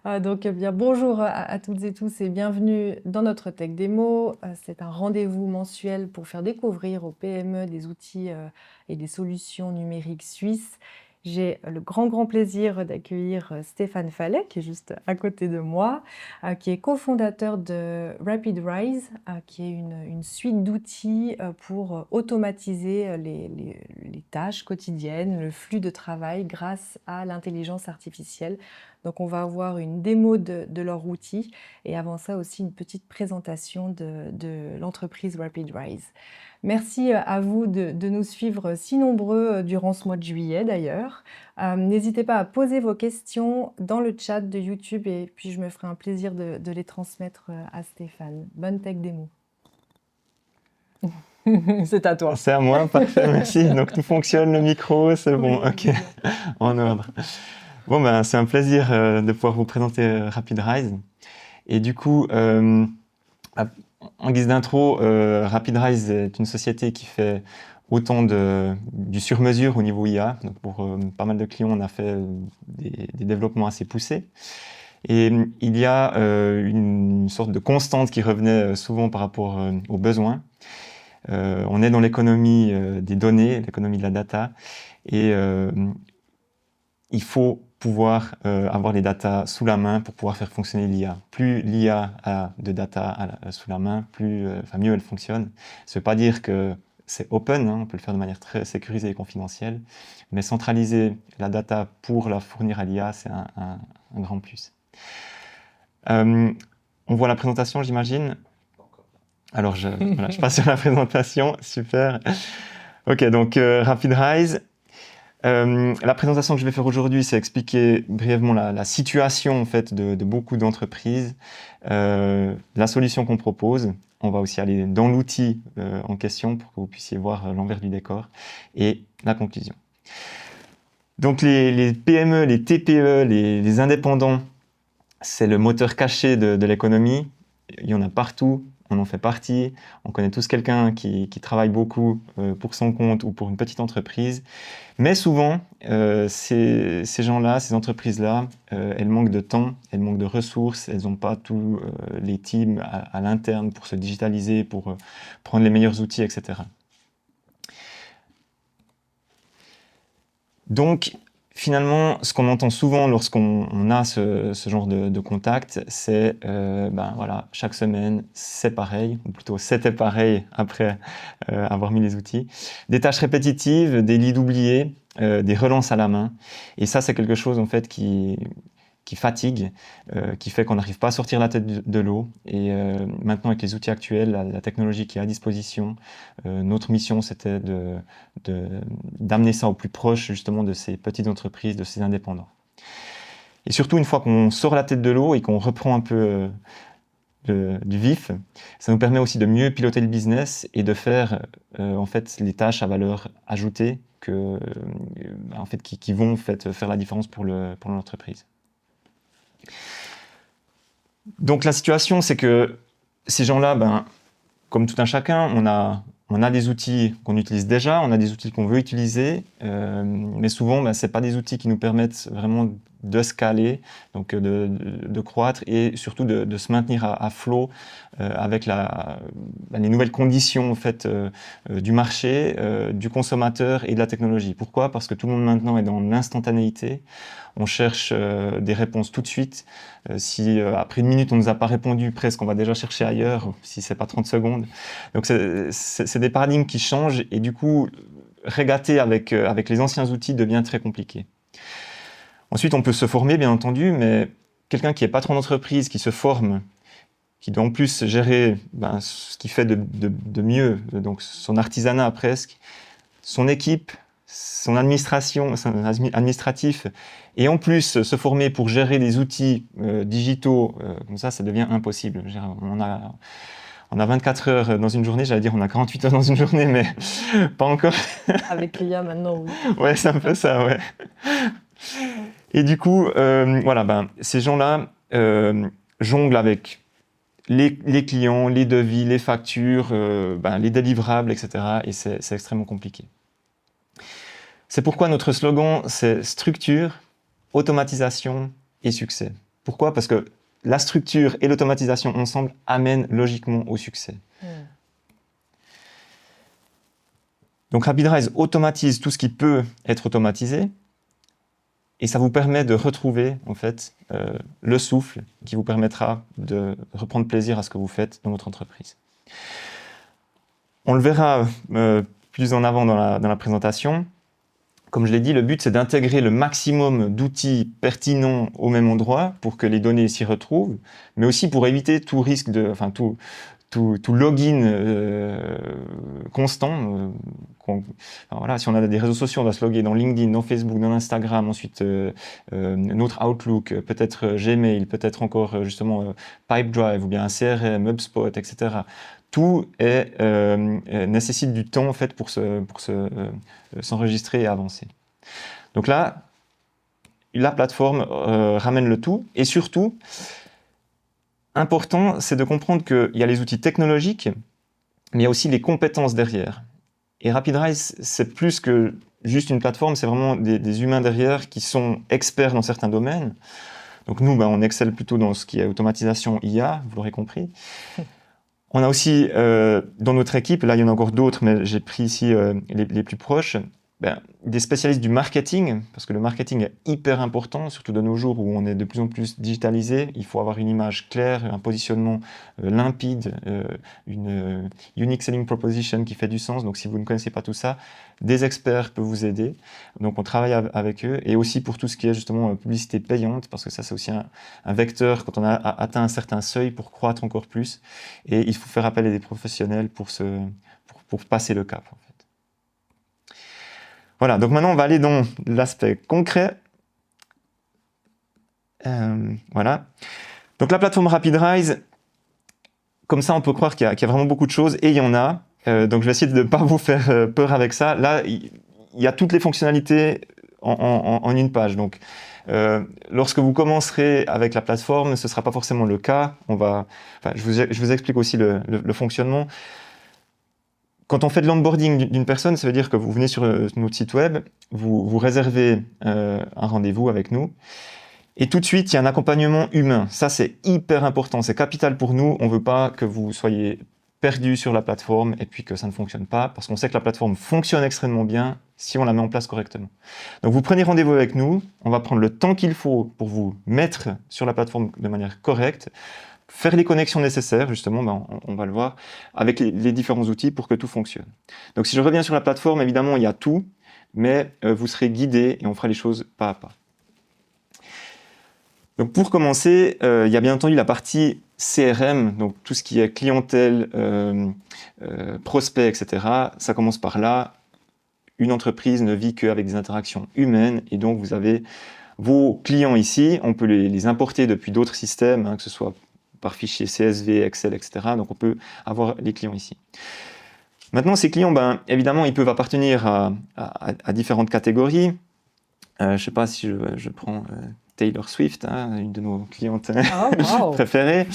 Eh bien, bonjour à toutes et tous et bienvenue dans notre Tech Démo. C'est un rendez-vous mensuel pour faire découvrir aux PME des outils et des solutions numériques suisses. J'ai le grand plaisir d'accueillir Stéphane Fallet, qui est juste à côté de moi, qui est cofondateur de RapidRise, qui est une suite d'outils pour automatiser les tâches quotidiennes, le flux de travail grâce à l'intelligence artificielle. Donc, on va avoir une démo de leur outil et avant ça aussi une petite présentation de l'entreprise RapidRise. Merci à vous de nous suivre si nombreux durant ce mois de juillet d'ailleurs. N'hésitez pas à poser vos questions dans le chat de YouTube et puis je me ferai un plaisir de les transmettre à Stéphane. Bonne tech démo. C'est à toi. C'est à moi, parfait, merci. Donc tout fonctionne, le micro, c'est bon, Oui, ok, en ordre. Bon, ben, c'est un plaisir de pouvoir vous présenter RapidRise. Et du coup, en guise d'intro, RapidRise est une société qui fait autant du sur-mesure au niveau IA. Donc pour pas mal de clients, on a fait des développements assez poussés. Et il y a une sorte de constante qui revenait souvent par rapport aux besoins. On est dans l'économie des données, l'économie de la data, et il faut pouvoir avoir les data sous la main pour pouvoir faire fonctionner l'IA. Plus l'IA a de data sous la main, mieux elle fonctionne. Ça ne veut pas dire que c'est open, hein, on peut le faire de manière très sécurisée et confidentielle, mais centraliser la data pour la fournir à l'IA, c'est un grand plus. On voit la présentation, j'imagine. Alors, je passe sur la présentation, super. Ok, donc RapidRise. La présentation que je vais faire aujourd'hui, c'est expliquer brièvement la situation en fait, de beaucoup d'entreprises, la solution qu'on propose. On va aussi aller dans l'outil en question pour que vous puissiez voir l'envers du décor et la conclusion. Donc les PME, les TPE, les indépendants, c'est le moteur caché de l'économie. Il y en a partout, on en fait partie. On connaît tous quelqu'un qui travaille beaucoup pour son compte ou pour une petite entreprise. Mais souvent, ces gens-là, ces entreprises-là, elles manquent de temps, elles manquent de ressources, elles n'ont pas tous les teams à l'interne pour se digitaliser, pour prendre les meilleurs outils, etc. Donc, finalement, ce qu'on entend souvent lorsqu'on a ce genre de contact, c'est voilà, chaque semaine, c'est pareil, ou plutôt c'était pareil après avoir mis les outils. Des tâches répétitives, des leads oubliés, des relances à la main. Et ça, c'est quelque chose en fait qui fatigue, qui fait qu'on n'arrive pas à sortir la tête de l'eau. Et maintenant, avec les outils actuels, la technologie qui est à disposition, notre mission, c'était d'amener ça au plus proche justement de ces petites entreprises, de ces indépendants. Et surtout, une fois qu'on sort la tête de l'eau et qu'on reprend un peu du vif, ça nous permet aussi de mieux piloter le business et de faire en fait les tâches à valeur ajoutée qui vont en fait, faire la différence pour l'entreprise. Donc la situation, c'est que ces gens-là, comme tout un chacun, on a des outils qu'on utilise déjà, on a des outils qu'on veut utiliser, mais souvent, ce n'est pas des outils qui nous permettent vraiment de scaler, donc de croître et surtout de se maintenir à flot avec les nouvelles conditions en fait, du marché, du consommateur et de la technologie. Pourquoi ? Parce que tout le monde maintenant est dans l'instantanéité. On cherche des réponses tout de suite. Si après une minute on ne nous a pas répondu, presque on va déjà chercher ailleurs, si c'est pas 30 secondes. Donc c'est des paradigmes qui changent et du coup, régater avec les anciens outils devient très compliqué. Ensuite, on peut se former, bien entendu, mais quelqu'un qui est patron d'entreprise, qui se forme, qui doit en plus gérer ce qu'il fait de mieux, donc son artisanat presque, son équipe, son administratif, et en plus se former pour gérer des outils digitaux, comme ça devient impossible. On a 24 heures dans une journée, j'allais dire on a 48 heures dans une journée, mais pas encore. Avec l'IA maintenant, oui. Ouais, c'est un peu ça, ouais. Et du coup, voilà, ces gens-là jonglent avec les clients, les devis, les factures, les délivrables, etc. Et c'est extrêmement compliqué. C'est pourquoi notre slogan, c'est structure, automatisation et succès. Pourquoi? Parce que la structure et l'automatisation ensemble amènent logiquement au succès. Donc RapidRise automatise tout ce qui peut être automatisé et ça vous permet de retrouver en fait le souffle qui vous permettra de reprendre plaisir à ce que vous faites dans votre entreprise. On le verra plus en avant dans la présentation. Comme je l'ai dit, le but c'est d'intégrer le maximum d'outils pertinents au même endroit pour que les données s'y retrouvent, mais aussi pour éviter tout risque tout login constant. Voilà, si on a des réseaux sociaux, on va se loguer dans LinkedIn, dans Facebook, dans Instagram, ensuite notre Outlook, peut-être Gmail, peut-être encore justement Pipedrive ou bien un CRM, HubSpot, etc. Tout nécessite du temps en fait pour s'enregistrer et avancer. Donc là, la plateforme ramène le tout et surtout, important, c'est de comprendre qu'il y a les outils technologiques, mais il y a aussi les compétences derrière. Et RapidRise, c'est plus que juste une plateforme, c'est vraiment des humains derrière qui sont experts dans certains domaines. Donc nous, on excelle plutôt dans ce qui est automatisation IA, vous l'aurez compris. On a aussi dans notre équipe, là il y en a encore d'autres, mais j'ai pris ici les plus proches, des spécialistes du marketing, parce que le marketing est hyper important, surtout de nos jours où on est de plus en plus digitalisé. Il faut avoir une image claire, un positionnement limpide, une unique selling proposition qui fait du sens. Donc si vous ne connaissez pas tout ça, des experts peuvent vous aider. Donc on travaille avec eux, et aussi pour tout ce qui est justement publicité payante, parce que ça c'est aussi un vecteur quand on a atteint un certain seuil pour croître encore plus. Et il faut faire appel à des professionnels pour passer le cap. Voilà, donc maintenant on va aller dans l'aspect concret. Voilà. Donc la plateforme RapidRise, comme ça on peut croire qu'il y a vraiment beaucoup de choses, et il y en a. Donc je vais essayer de ne pas vous faire peur avec ça. Là, il y a toutes les fonctionnalités en une page. Donc lorsque vous commencerez avec la plateforme, ce ne sera pas forcément le cas. Je vous explique aussi le fonctionnement. Quand on fait de l'onboarding d'une personne, ça veut dire que vous venez sur notre site web, vous réservez un rendez-vous avec nous, et tout de suite, il y a un accompagnement humain. Ça, c'est hyper important, c'est capital pour nous. On ne veut pas que vous soyez perdu sur la plateforme et puis que ça ne fonctionne pas, parce qu'on sait que la plateforme fonctionne extrêmement bien si on la met en place correctement. Donc vous prenez rendez-vous avec nous, on va prendre le temps qu'il faut pour vous mettre sur la plateforme de manière correcte, faire les connexions nécessaires, justement, on va le voir, avec les différents outils pour que tout fonctionne. Donc si je reviens sur la plateforme, évidemment, il y a tout, mais vous serez guidé et on fera les choses pas à pas. Donc pour commencer, il y a bien entendu la partie CRM, donc tout ce qui est clientèle, prospect, etc. Ça commence par là. Une entreprise ne vit qu'avec des interactions humaines, et donc vous avez vos clients ici, on peut les importer depuis d'autres systèmes, que ce soit par fichier CSV, Excel, etc. Donc on peut avoir les clients ici. Maintenant, ces clients, évidemment, ils peuvent appartenir à différentes catégories. Je ne sais pas si je prends Taylor Swift, une de nos clientes préférées.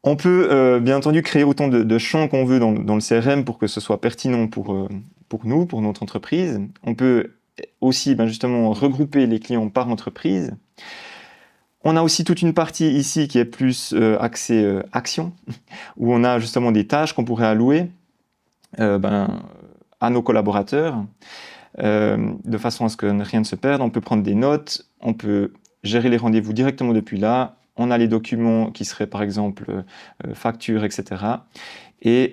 On peut bien entendu créer autant de champs qu'on veut dans le CRM pour que ce soit pertinent pour nous, pour notre entreprise. On peut aussi justement regrouper les clients par entreprise. On a aussi toute une partie ici qui est plus axée action, où on a justement des tâches qu'on pourrait allouer à nos collaborateurs, de façon à ce que rien ne se perde. On peut prendre des notes, on peut gérer les rendez-vous directement depuis là. On a les documents qui seraient par exemple factures, etc. Et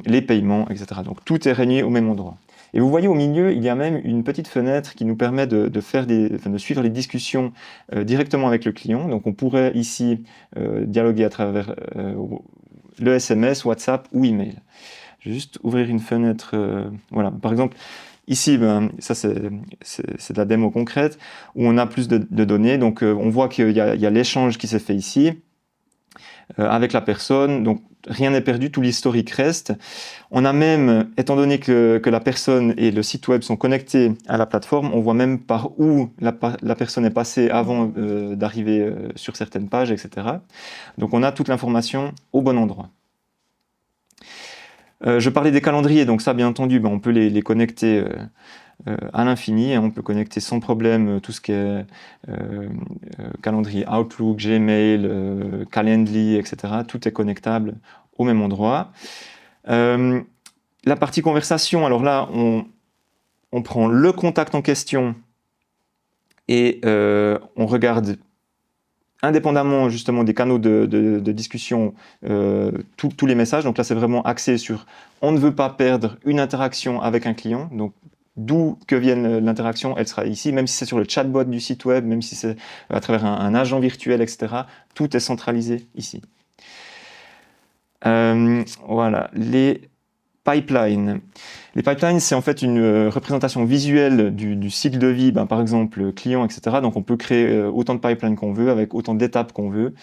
les paiements, etc. Donc tout est régné au même endroit. Et vous voyez au milieu, il y a même une petite fenêtre qui nous permet de suivre les discussions directement avec le client. Donc on pourrait ici dialoguer à travers le SMS, WhatsApp ou email. Je vais juste ouvrir une fenêtre. Voilà. Par exemple, ici, ça c'est de la démo concrète où on a plus de données. Donc on voit qu'il y a l'échange qui s'est fait ici avec la personne. Donc rien n'est perdu, tout l'historique reste. On a même, étant donné que la personne et le site web sont connectés à la plateforme, on voit même par où la personne est passée avant d'arriver sur certaines pages, etc. Donc on a toute l'information au bon endroit. Je parlais des calendriers, donc ça, bien entendu, on peut les connecter à l'infini. On peut connecter sans problème tout ce qui est calendrier Outlook, Gmail, Calendly, etc. Tout est connectable au même endroit. La partie conversation, alors là, on prend le contact en question et on regarde indépendamment justement des canaux de discussion, tous les messages. Donc là, c'est vraiment axé sur on ne veut pas perdre une interaction avec un client. Donc d'où que vienne l'interaction, elle sera ici, même si c'est sur le chatbot du site web, même si c'est à travers un agent virtuel, etc. Tout est centralisé ici. Voilà, les pipelines. Les pipelines, c'est en fait une représentation visuelle du cycle de vie, par exemple client, etc. Donc on peut créer autant de pipelines qu'on veut, avec autant d'étapes qu'on veut.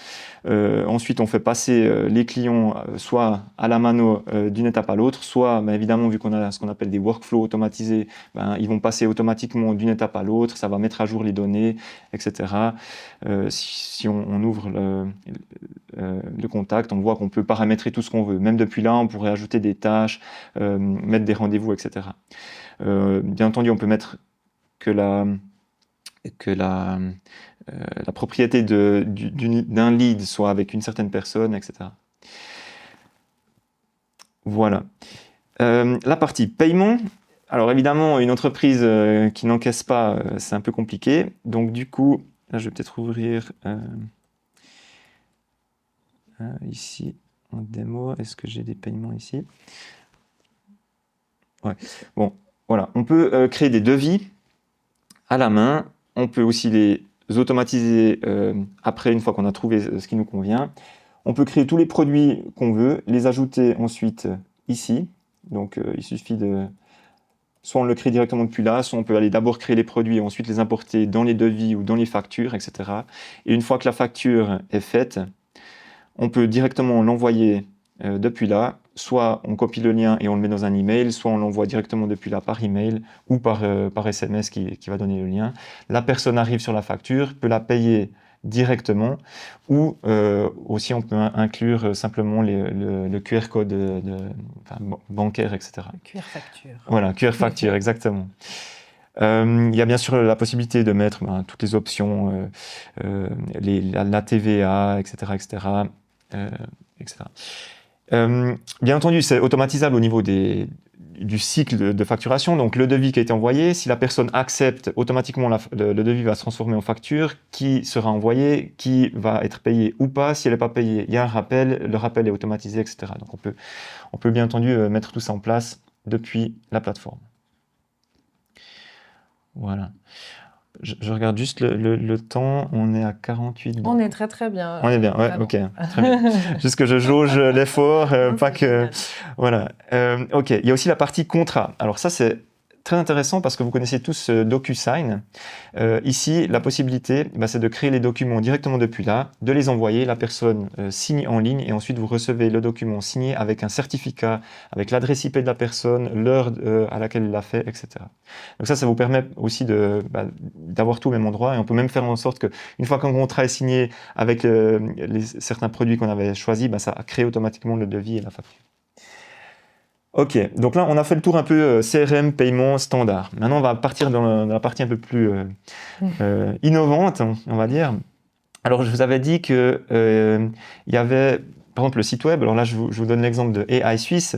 Ensuite, on fait passer les clients soit à la mano d'une étape à l'autre, soit, évidemment, vu qu'on a ce qu'on appelle des workflows automatisés, ils vont passer automatiquement d'une étape à l'autre, ça va mettre à jour les données, etc. Si on ouvre le contact, on voit qu'on peut paramétrer tout ce qu'on veut. Même depuis là, on pourrait ajouter des tâches, mettre des rendez-vous, etc. Bien entendu, on peut mettre que la propriété d'un lead soit avec une certaine personne, etc. Voilà. La partie paiement. Alors évidemment, une entreprise qui n'encaisse pas, c'est un peu compliqué. Donc du coup, là je vais peut-être ouvrir ici en démo. Est-ce que j'ai des paiements ici? Ouais. Bon, voilà. On peut créer des devis à la main. On peut aussi les automatiser après, une fois qu'on a trouvé ce qui nous convient. On peut créer tous les produits qu'on veut, les ajouter ensuite ici. Donc il suffit de... Soit on le crée directement depuis là, soit on peut aller d'abord créer les produits et ensuite les importer dans les devis ou dans les factures, etc. Et une fois que la facture est faite, on peut directement l'envoyer depuis là. Soit on copie le lien et on le met dans un email, soit on l'envoie directement depuis là par email ou par SMS qui va donner le lien. La personne arrive sur la facture, peut la payer directement, ou aussi on peut inclure simplement le QR code bancaire, etc. Le QR facture. Voilà, QR facture, exactement. Il y a bien sûr la possibilité de mettre toutes les options, la TVA, etc., etc., etc. Bien entendu, c'est automatisable au niveau du cycle de facturation. Donc, le devis qui a été envoyé, si la personne accepte, automatiquement, le devis va se transformer en facture, qui sera envoyé, qui va être payé ou pas. Si elle n'est pas payée, il y a un rappel, le rappel est automatisé, etc. Donc, on peut bien entendu mettre tout ça en place depuis la plateforme. Voilà. Je regarde juste le temps, on est à 48. On est très très bien. On est bien, ouais, ok, très bien. Juste que je jauge l'effort, pas que... Voilà. Ok, il y a aussi la partie contrat. Alors ça, c'est très intéressant parce que vous connaissez tous DocuSign. Ici, la possibilité, c'est de créer les documents directement depuis là, de les envoyer, la personne signe en ligne et ensuite vous recevez le document signé avec un certificat, avec l'adresse IP de la personne, l'heure à laquelle il l'a fait, etc. Donc ça vous permet aussi d'avoir tout au même endroit et on peut même faire en sorte qu'une fois qu'un contrat est signé avec certains produits qu'on avait choisis, ça crée automatiquement le devis et la facture. Ok, donc là on a fait le tour un peu CRM, paiement, standard. Maintenant on va partir dans la partie un peu plus innovante, on va dire. Alors je vous avais dit qu'il y avait par exemple le site web. Alors là je vous donne l'exemple de AI Suisse,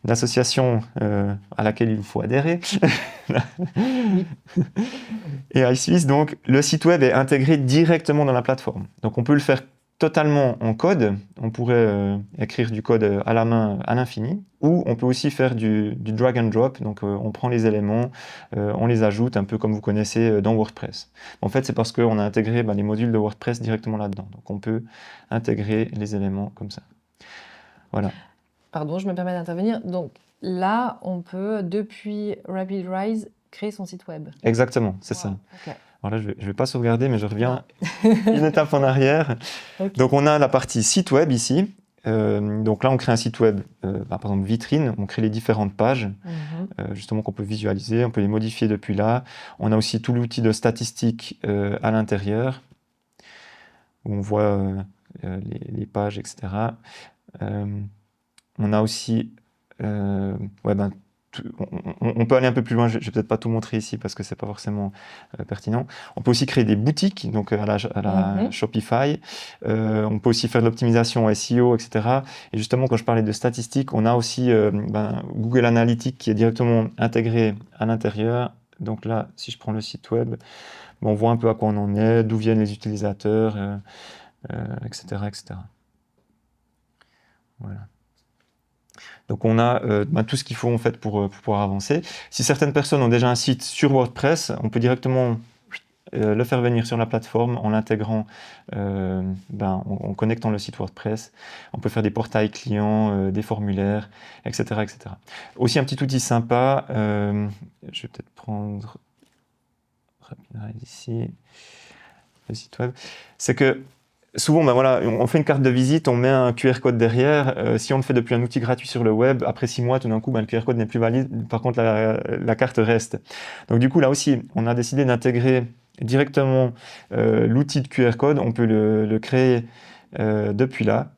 une association à laquelle il faut adhérer. AI Suisse, donc le site web est intégré directement dans la plateforme. Donc on peut le faire totalement en code, on pourrait écrire du code à la main à l'infini, ou on peut aussi faire du drag and drop, donc on prend les éléments, on les ajoute un peu comme vous connaissez dans WordPress. En fait, c'est parce qu'on a intégré les modules de WordPress directement là-dedans, donc on peut intégrer les éléments comme ça. Voilà. Pardon, je me permets d'intervenir. Donc là, on peut, depuis RapidRise, créer son site web. Exactement, c'est ça. Okay. Alors là, je ne vais pas sauvegarder, mais je reviens une étape en arrière. Okay. Donc, on a la partie site web ici. Donc là, on crée un site web, par exemple vitrine, on crée les différentes pages, justement qu'on peut visualiser, on peut les modifier depuis là. On a aussi tout l'outil de statistiques à l'intérieur, où on voit les pages, etc. On a aussi ouais, ben, on peut aller un peu plus loin, je vais peut-être pas tout montrer ici parce que c'est pas forcément pertinent. On peut aussi créer des boutiques, donc à la Shopify. On peut aussi faire de l'optimisation SEO, etc. Et justement, quand je parlais de statistiques, on a aussi Google Analytics qui est directement intégré à l'intérieur. Donc là, si je prends le site web, on voit un peu à quoi on en est, d'où viennent les utilisateurs, etc., etc. Voilà. Donc on a tout ce qu'il faut en fait pour pouvoir avancer. Si certaines personnes ont déjà un site sur WordPress, on peut directement le faire venir sur la plateforme en l'intégrant, en connectant le site WordPress. On peut faire des portails clients, des formulaires, etc., etc. Aussi un petit outil sympa, je vais peut-être prendre rapidement ici le site web, c'est que souvent, on fait une carte de visite, on met un QR code derrière. Si on le fait depuis un outil gratuit sur le web, après 6 mois, tout d'un coup, le QR code n'est plus valide. Par contre, la carte reste. Donc du coup, là aussi, on a décidé d'intégrer directement l'outil de QR code. On peut le créer depuis là.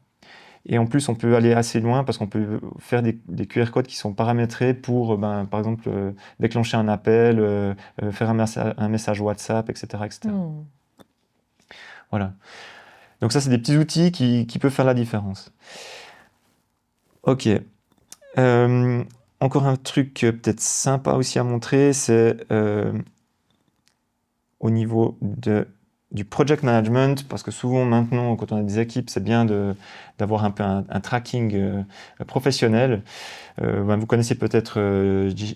Et en plus, on peut aller assez loin parce qu'on peut faire des QR codes qui sont paramétrés pour, par exemple, déclencher un appel, faire un message WhatsApp, etc., etc. Voilà. Donc ça, c'est des petits outils qui peuvent faire la différence. Ok. Encore un truc peut-être sympa aussi à montrer, c'est au niveau du project management, parce que souvent maintenant, quand on a des équipes, c'est bien d'avoir un peu un tracking professionnel. Vous connaissez peut-être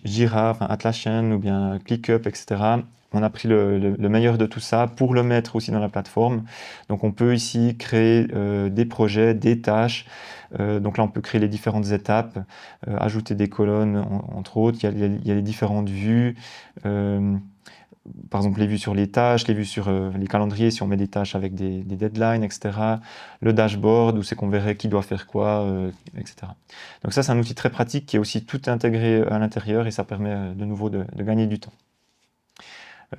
Jira, Atlassian ou bien ClickUp, etc. On a pris le meilleur de tout ça pour le mettre aussi dans la plateforme. Donc on peut ici créer des projets, des tâches. Donc là on peut créer les différentes étapes, ajouter des colonnes entre autres. Il y a les différentes vues. Par exemple, les vues sur les tâches, les vues sur les calendriers, si on met des tâches avec des deadlines, etc. Le dashboard, où c'est qu'on verrait qui doit faire quoi, etc. Donc ça, c'est un outil très pratique qui est aussi tout intégré à l'intérieur et ça permet de nouveau de gagner du temps.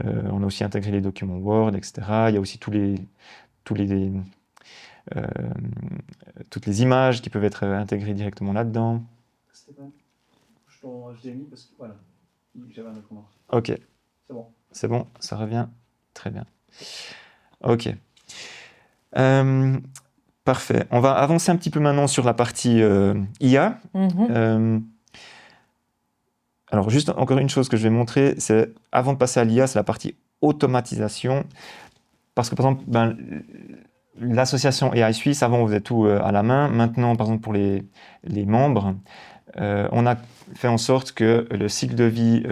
On a aussi intégré les documents Word, etc. Il y a aussi toutes les images qui peuvent être intégrées directement là-dedans. Stéphane, je t'en HDMI parce que voilà, j'avais un autre moment. Ok. C'est bon. C'est bon, ça revient. Très bien. Ok. Parfait. On va avancer un petit peu maintenant sur la partie IA. Alors, juste encore une chose que je vais montrer, c'est avant de passer à l'IA, c'est la partie automatisation. Parce que, par exemple, l'association AI Suisse, avant, on faisait tout à la main. Maintenant, par exemple, pour les membres, on a fait en sorte que le cycle de vie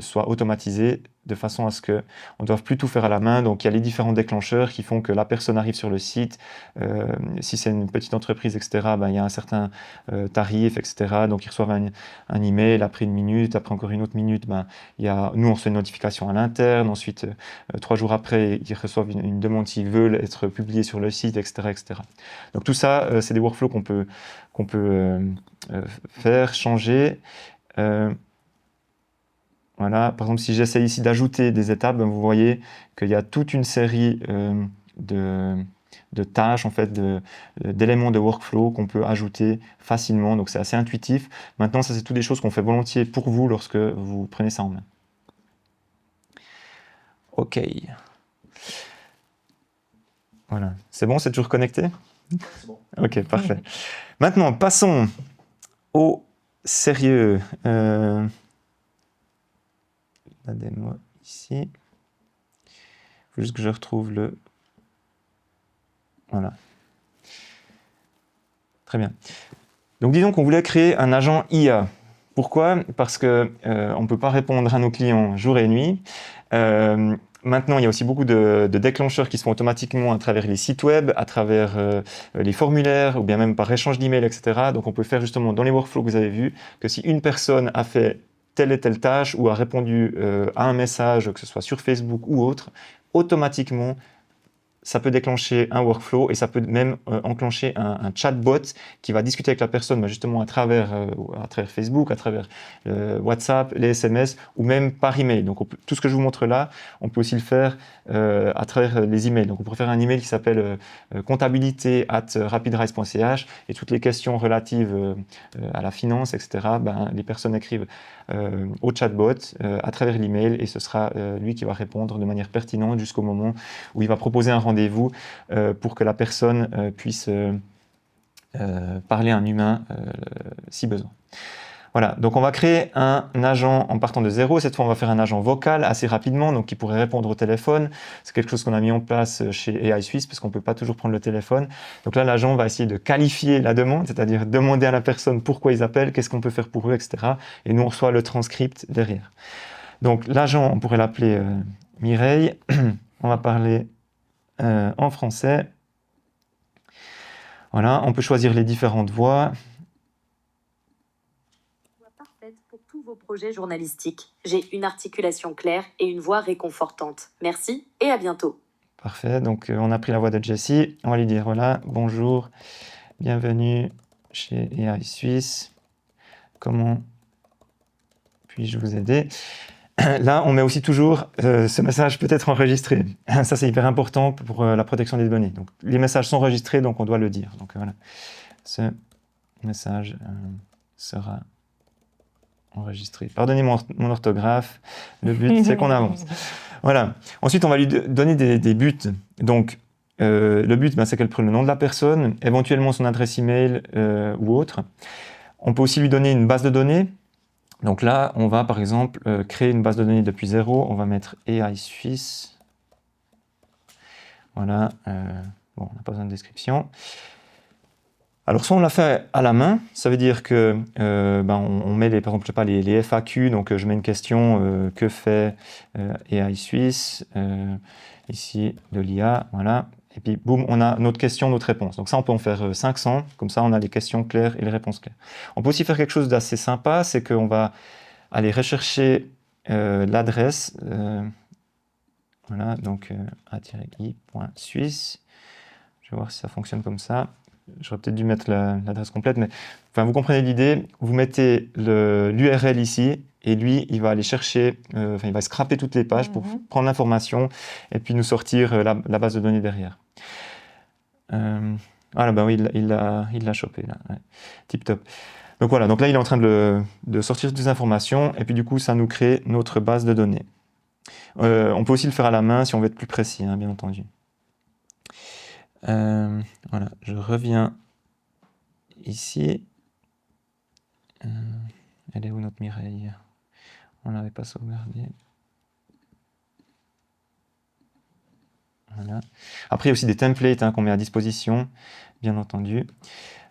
soit automatisé de façon à ce qu'on ne doive plus tout faire à la main. Donc, il y a les différents déclencheurs qui font que la personne arrive sur le site. Si c'est une petite entreprise, etc., il y a un certain tarif, etc. Donc, ils reçoivent un email après une minute, après encore une autre minute. Nous, on reçoit une notification à l'interne. Ensuite, 3 jours après, ils reçoivent une demande s'ils veulent être publiés sur le site, etc., etc. Donc, tout ça, c'est des workflows qu'on peut faire, changer. Voilà. Par exemple, si j'essaie ici d'ajouter des étapes, vous voyez qu'il y a toute une série de tâches, en fait, d'éléments de workflow qu'on peut ajouter facilement. Donc, c'est assez intuitif. Maintenant, ça, c'est toutes des choses qu'on fait volontiers pour vous lorsque vous prenez ça en main. OK. Voilà. C'est bon, c'est toujours connecté? C'est bon. OK, parfait. Maintenant, passons au sérieux. La démo ici. Il faut juste que je retrouve le... Voilà. Très bien. Donc disons qu'on voulait créer un agent IA. Pourquoi? Parce qu'on ne peut pas répondre à nos clients jour et nuit. Maintenant, il y a aussi beaucoup de déclencheurs qui se font automatiquement à travers les sites web, à travers les formulaires, ou bien même par échange d'emails, etc. Donc on peut faire justement dans les workflows que vous avez vus, que si une personne a fait telle et telle tâche ou a répondu à un message, que ce soit sur Facebook ou autre, automatiquement, ça peut déclencher un workflow et ça peut même enclencher un chatbot qui va discuter avec la personne justement à travers Facebook, à travers WhatsApp, les SMS ou même par email. Donc tout ce que je vous montre là, on peut aussi le faire à travers les emails. Donc on pourrait faire un email qui s'appelle comptabilité@rapidrise.ch et toutes les questions relatives à la finance, etc. Les personnes écrivent au chatbot à travers l'email et ce sera lui qui va répondre de manière pertinente jusqu'au moment où il va proposer un rendez-vous pour que la personne puisse parler à un humain si besoin. Voilà, donc on va créer un agent en partant de zéro. Cette fois, on va faire un agent vocal assez rapidement, donc qui pourrait répondre au téléphone. C'est quelque chose qu'on a mis en place chez AI Suisse, parce qu'on ne peut pas toujours prendre le téléphone. Donc là, l'agent va essayer de qualifier la demande, c'est-à-dire demander à la personne pourquoi ils appellent, qu'est-ce qu'on peut faire pour eux, etc. Et nous, on reçoit le transcript derrière. Donc l'agent, on pourrait l'appeler Mireille. On va parler en français. Voilà, on peut choisir les différentes voix. Parfaite pour tous vos projets journalistiques. J'ai une articulation claire et une voix réconfortante. Merci et à bientôt. Parfait, donc on a pris la voix de Jessie. On va lui dire voilà, bonjour, bienvenue chez AI Suisse. Comment puis-je vous aider? Là, on met aussi toujours ce message peut être enregistré. Ça, c'est hyper important pour la protection des données. Donc, les messages sont enregistrés, donc on doit le dire. Donc voilà, ce message sera enregistré. Pardonnez-moi mon orthographe. Le but, c'est qu'on avance. Voilà. Ensuite, on va lui donner des buts. Donc, le but, c'est qu'elle prenne le nom de la personne, éventuellement son adresse email ou autre. On peut aussi lui donner une base de données. Donc là, on va par exemple créer une base de données depuis zéro. On va mettre AI Suisse. Voilà. Bon, on n'a pas besoin de description. Alors, soit on l'a fait à la main, ça veut dire que on met par exemple, je sais pas, les FAQ. Donc, je mets une question que fait AI Suisse ici de l'IA, voilà. Et puis, boum, on a notre question, notre réponse. Donc ça, on peut en faire 500. Comme ça, on a les questions claires et les réponses claires. On peut aussi faire quelque chose d'assez sympa, c'est qu'on va aller rechercher l'adresse. Voilà, donc a-i.suisse. Je vais voir si ça fonctionne comme ça. J'aurais peut-être dû mettre l'adresse complète, mais enfin, vous comprenez l'idée. Vous mettez l'URL ici, et lui, il va aller chercher, il va scraper toutes les pages pour prendre l'information et puis nous sortir la base de données derrière. Voilà, oui, il l'a chopé là. Ouais. Tip top. Donc voilà, donc là, il est en train de sortir toutes les informations, et puis du coup, ça nous crée notre base de données. On peut aussi le faire à la main si on veut être plus précis, hein, bien entendu. Voilà, je reviens ici. Elle est où notre Mireille? On l'avait pas sauvegardée. Voilà. Après, il y a aussi des templates qu'on met à disposition, bien entendu.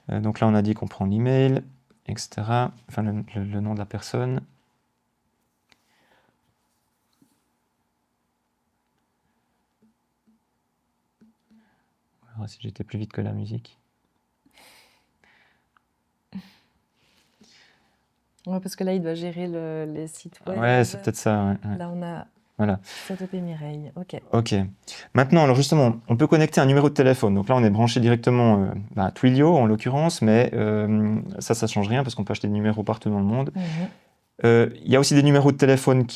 Donc là, on a dit qu'on prend l'email, etc. Enfin, le nom de la personne. On verra si j'étais plus vite que la musique. Ouais, parce que là, il doit gérer les sites web. Ouais, c'est peut-être ça. Ouais. Là, on a voilà. setupé Mireille. Ok. Maintenant, alors justement, on peut connecter un numéro de téléphone. Donc là, on est branché directement à Twilio, en l'occurrence, mais ça ne change rien parce qu'on peut acheter des numéros partout dans le monde. Il y a aussi des numéros de téléphone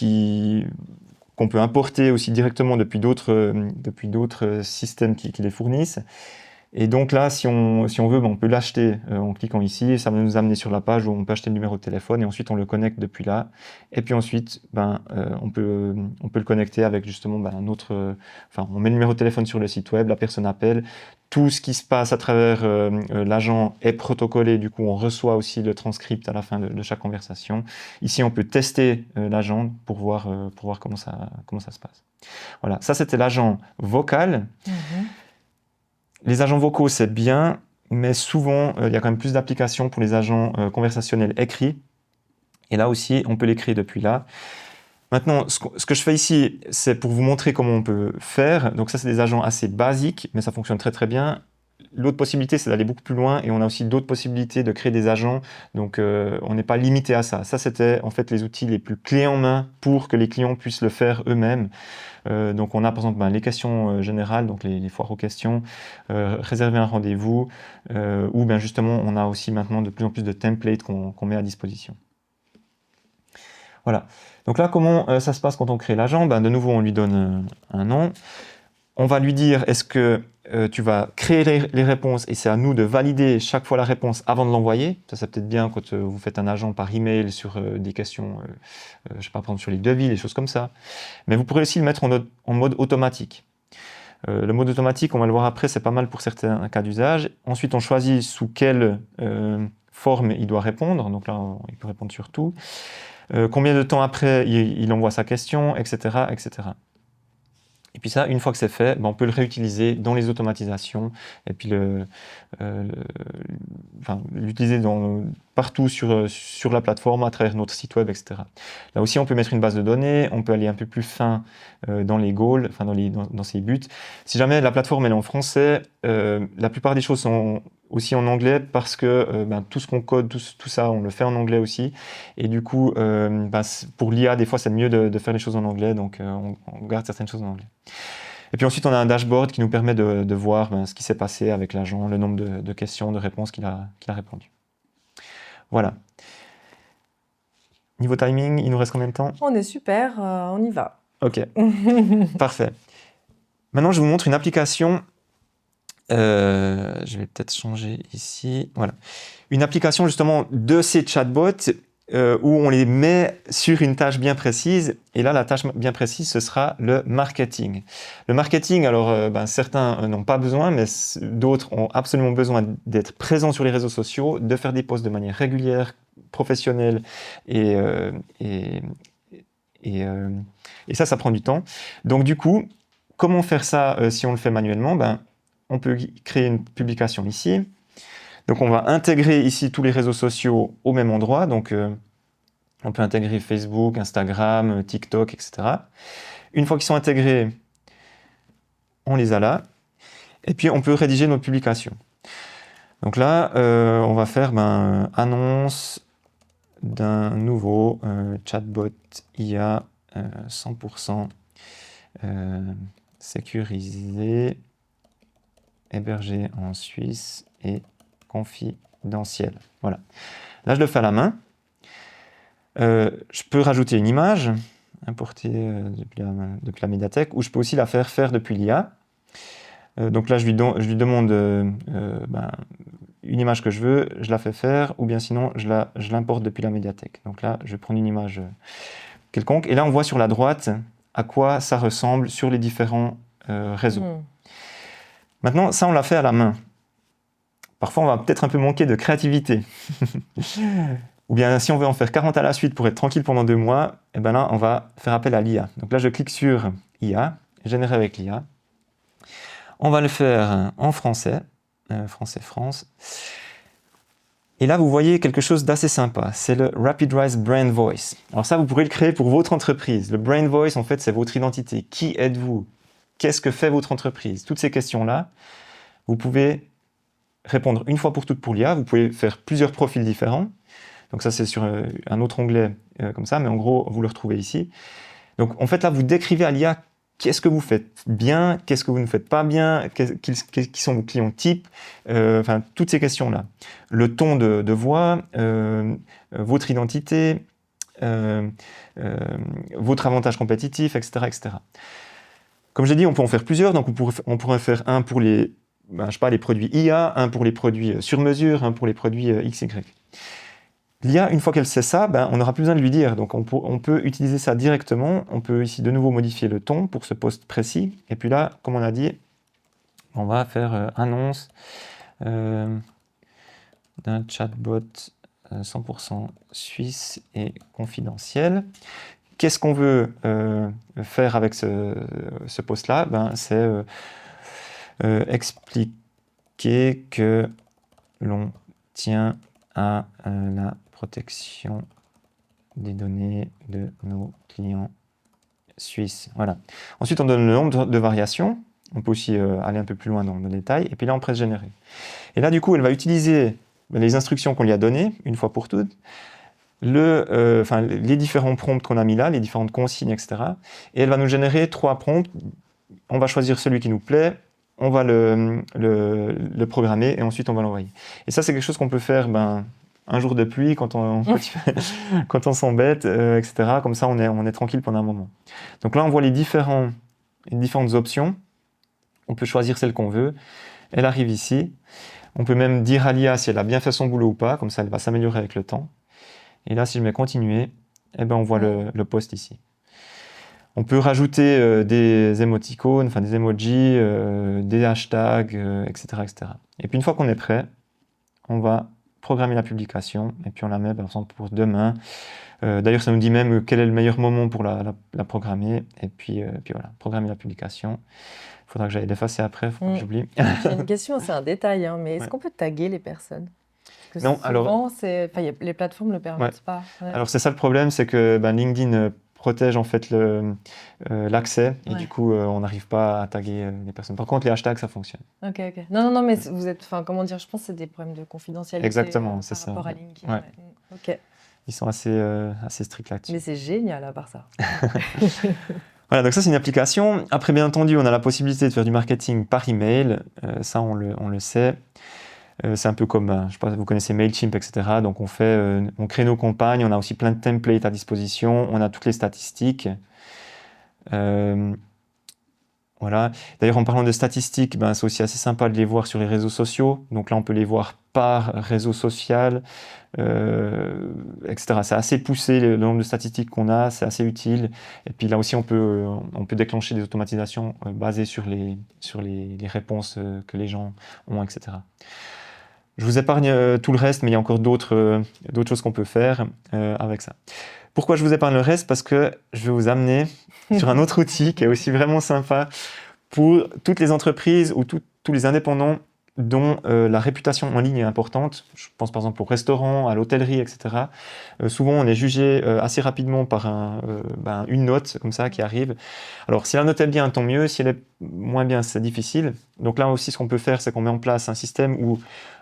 qu'on peut importer aussi directement depuis d'autres systèmes qui les fournissent. Et donc là, si on veut, on peut l'acheter en cliquant ici. Ça va nous amener sur la page où on peut acheter le numéro de téléphone et ensuite on le connecte depuis là. Et puis ensuite, on peut le connecter avec justement on met le numéro de téléphone sur le site web, la personne appelle. Tout ce qui se passe à travers l'agent est protocolé. Du coup, on reçoit aussi le transcript à la fin de chaque conversation. Ici, on peut tester l'agent pour voir comment ça se passe. Voilà, ça c'était l'agent vocal. Les agents vocaux, c'est bien, mais souvent, il y a quand même plus d'applications pour les agents conversationnels écrits. Et là aussi, on peut les créer depuis là. Maintenant, ce que je fais ici, c'est pour vous montrer comment on peut faire. Donc ça, c'est des agents assez basiques, mais ça fonctionne très très bien. L'autre possibilité, c'est d'aller beaucoup plus loin, et on a aussi d'autres possibilités de créer des agents. Donc, on n'est pas limité à ça. Ça, c'était en fait les outils les plus clés en main pour que les clients puissent le faire eux-mêmes. Donc on a par exemple les questions générales, donc les foires aux questions, réserver un rendez-vous, ou bien justement on a aussi maintenant de plus en plus de templates qu'on met à disposition. Voilà. Donc là, comment ça se passe quand on crée l'agent? De nouveau, on lui donne un nom. On va lui dire, est-ce que tu vas créer les réponses et c'est à nous de valider chaque fois la réponse avant de l'envoyer. Ça, c'est peut-être bien quand vous faites un agent par email sur des questions, je ne sais pas, par exemple sur les devis, des choses comme ça. Mais vous pourrez aussi le mettre en mode automatique. Le mode automatique, on va le voir après, c'est pas mal pour certains cas d'usage. Ensuite, on choisit sous quelle forme il doit répondre. Donc là, il peut répondre sur tout. Combien de temps après il envoie sa question, etc., etc. Et puis ça, une fois que c'est fait, on peut le réutiliser dans les automatisations et puis l'utiliser partout sur la plateforme, à travers notre site web, etc. Là aussi, on peut mettre une base de données, on peut aller un peu plus fin dans les goals, dans ses buts. Si jamais la plateforme elle est en français, la plupart des choses sont aussi en anglais parce que tout ce qu'on code, tout ça, on le fait en anglais aussi. Et du coup, pour l'IA, des fois, c'est mieux de faire les choses en anglais, donc on garde certaines choses en anglais. Et puis ensuite, on a un dashboard qui nous permet de voir ce qui s'est passé avec l'agent, le nombre de questions, de réponses qu'il a répondu. Voilà. Niveau timing, il nous reste combien de temps? On est super, on y va. Ok, parfait. Maintenant, je vous montre une application. Je vais peut-être changer ici. Voilà. Une application justement de ces chatbots où on les met sur une tâche bien précise. Et là, la tâche bien précise, ce sera le marketing. Le marketing, alors certains n'ont pas besoin, mais d'autres ont absolument besoin d'être présents sur les réseaux sociaux, de faire des posts de manière régulière, professionnelle et ça prend du temps. Donc du coup, comment faire ça si on le fait manuellement? On peut créer une publication ici. Donc on va intégrer ici tous les réseaux sociaux au même endroit. Donc on peut intégrer Facebook, Instagram, TikTok, etc. Une fois qu'ils sont intégrés, on les a là. Et puis on peut rédiger nos publications. Donc là, on va faire annonce d'un nouveau chatbot IA 100% sécurisé, hébergé en Suisse et confidentiel. Voilà. Là, je le fais à la main. Je peux rajouter une image, importer depuis la médiathèque, ou je peux aussi la faire depuis l'IA. Donc là, je lui demande une image que je veux, je la fais faire, ou bien sinon, je l'importe depuis la médiathèque. Donc là, je vais prendre une image quelconque. Et là, on voit sur la droite à quoi ça ressemble sur les différents réseaux. Maintenant, ça, on l'a fait à la main. Parfois, on va peut-être un peu manquer de créativité. Ou bien, si on veut en faire 40 à la suite pour être tranquille pendant 2 mois, là, on va faire appel à l'IA. Donc là, je clique sur IA, générer avec l'IA. On va le faire en français, France. Et là, vous voyez quelque chose d'assez sympa. C'est le Rapid Rise Brand Voice. Alors ça, vous pourrez le créer pour votre entreprise. Le Brand Voice, en fait, c'est votre identité. Qui êtes-vous? Qu'est-ce que fait votre entreprise? Toutes ces questions-là, vous pouvez répondre une fois pour toutes pour l'IA. Vous pouvez faire plusieurs profils différents. Donc ça, c'est sur un autre onglet comme ça, mais en gros, vous le retrouvez ici. Donc en fait, là, vous décrivez à l'IA qu'est-ce que vous faites bien, qu'est-ce que vous ne faites pas bien, qui sont vos clients types, toutes ces questions-là. Le ton de voix, votre identité, votre avantage compétitif, etc., etc. Comme j'ai dit, on peut en faire plusieurs. Donc on pourrait faire un pour les produits IA, un pour les produits sur mesure, un pour les produits XY. L'IA, une fois qu'elle sait ça, on n'aura plus besoin de lui dire. Donc on peut utiliser ça directement. On peut ici de nouveau modifier le ton pour ce post précis. Et puis là, comme on a dit, on va faire annonce d'un chatbot 100% suisse et confidentiel. Qu'est-ce qu'on veut faire avec ce post-là? C'est expliquer que l'on tient à la protection des données de nos clients suisses. Voilà. Ensuite, on donne le nombre de variations. On peut aussi aller un peu plus loin dans le détail. Et puis là, on presse générer. Et là, du coup, elle va utiliser les instructions qu'on lui a données, une fois pour toutes. les différents prompts qu'on a mis là, les différentes consignes, etc. Et elle va nous générer 3 prompts. On va choisir celui qui nous plaît, on va le programmer et ensuite on va l'envoyer. Et ça, c'est quelque chose qu'on peut faire un jour de pluie quand on s'embête, etc. Comme ça, on est tranquille pendant un moment. Donc là, on voit les différentes options. On peut choisir celle qu'on veut. Elle arrive ici. On peut même dire à l'IA si elle a bien fait son boulot ou pas. Comme ça, elle va s'améliorer avec le temps. Et là, si je mets continuer, on voit le post ici. On peut rajouter des émoticônes, enfin des emojis, des hashtags, etc., etc. Et puis une fois qu'on est prêt, on va programmer la publication et puis on la met par exemple pour demain. D'ailleurs, ça nous dit même quel est le meilleur moment pour la programmer. Et puis voilà, programmer la publication. Il faudra que j'aille l'effacer après, il faut pas que j'oublie. J'ai une question, c'est un détail, hein, mais est-ce qu'on peut taguer les personnes? Parce que Non, souvent, les plateformes ne le permettent pas. Ouais. Alors c'est ça le problème, c'est que LinkedIn protège en fait l'accès et du coup on n'arrive pas à taguer les personnes. Par contre les hashtags ça fonctionne. Ok. Non, mais vous êtes, comment dire, je pense que c'est des problèmes de confidentialité. Exactement, c'est ça. Par rapport à LinkedIn. Ouais. Ok. Ils sont assez stricts là-dessus. Mais c'est génial à part ça. Voilà, donc ça c'est une application. Après bien entendu on a la possibilité de faire du marketing par email, ça on le sait. C'est un peu comme, je sais pas, vous connaissez Mailchimp, etc. Donc on crée nos campagnes, on a aussi plein de templates à disposition, on a toutes les statistiques. Voilà. D'ailleurs, en parlant de statistiques, c'est aussi assez sympa de les voir sur les réseaux sociaux. Donc là, on peut les voir par réseau social, etc. C'est assez poussé le nombre de statistiques qu'on a, c'est assez utile. Et puis là aussi, on peut déclencher des automatisations basées sur les réponses que les gens ont, etc. Je vous épargne tout le reste, mais il y a encore d'autres choses qu'on peut faire avec ça. Pourquoi je vous épargne le reste? Parce que je vais vous amener sur un autre outil qui est aussi vraiment sympa pour toutes les entreprises ou tous les indépendants dont la réputation en ligne est importante. Je pense par exemple aux restaurants, à l'hôtellerie, etc. Souvent, on est jugé assez rapidement par une note comme ça qui arrive. Alors, si la note est bien, tant mieux. Si elle est moins bien, c'est difficile. Donc là aussi, ce qu'on peut faire, c'est qu'on met en place un système où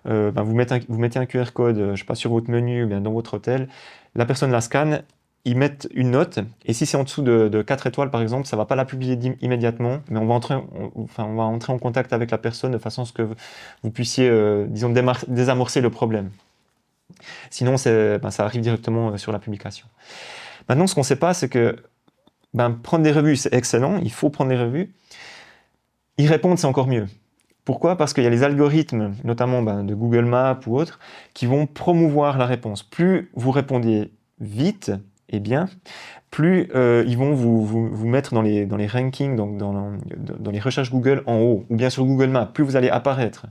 vous mettez un QR code, je sais pas, sur votre menu ou bien dans votre hôtel. La personne la scanne, ils mettent une note, et si c'est en dessous de 4 étoiles par exemple, ça ne va pas la publier immédiatement, mais on va entrer en contact avec la personne de façon à ce que vous puissiez, disons, désamorcer le problème. Sinon, ça arrive directement sur la publication. Maintenant, ce qu'on ne sait pas, c'est que prendre des revues, c'est excellent, il faut prendre des revues. Y répondre, c'est encore mieux. Pourquoi? Parce qu'il y a les algorithmes, notamment de Google Maps ou autres, qui vont promouvoir la réponse. Plus vous répondez vite et bien, plus ils vont vous mettre dans les rankings, donc dans les recherches Google en haut, ou bien sur Google Maps, plus vous allez apparaître.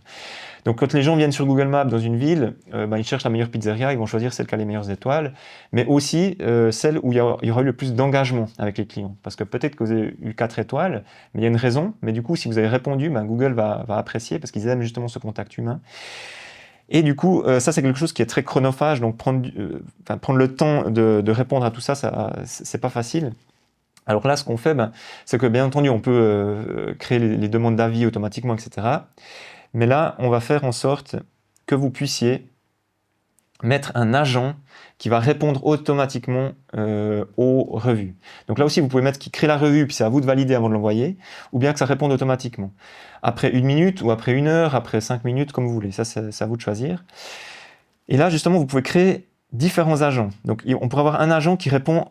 Donc quand les gens viennent sur Google Maps dans une ville, ils cherchent la meilleure pizzeria, ils vont choisir celle qui a les meilleures étoiles, mais aussi celle où il y aura eu le plus d'engagement avec les clients. Parce que peut-être que vous avez eu 4 étoiles, mais il y a une raison, mais du coup, si vous avez répondu, Google va apprécier, parce qu'ils aiment justement ce contact humain. Et du coup, ça c'est quelque chose qui est très chronophage, donc prendre le temps de répondre à tout ça, c'est pas facile. Alors là, ce qu'on fait, c'est que bien entendu, on peut créer les demandes d'avis automatiquement, etc. Mais là, on va faire en sorte que vous puissiez mettre un agent qui va répondre automatiquement aux revues. Donc là aussi, vous pouvez mettre qui crée la revue, puis c'est à vous de valider avant de l'envoyer, ou bien que ça réponde automatiquement. Après 1 minute, ou après 1 heure, après 5 minutes, comme vous voulez. Ça, c'est à vous de choisir. Et là, justement, vous pouvez créer différents agents. Donc, on pourrait avoir un agent qui répond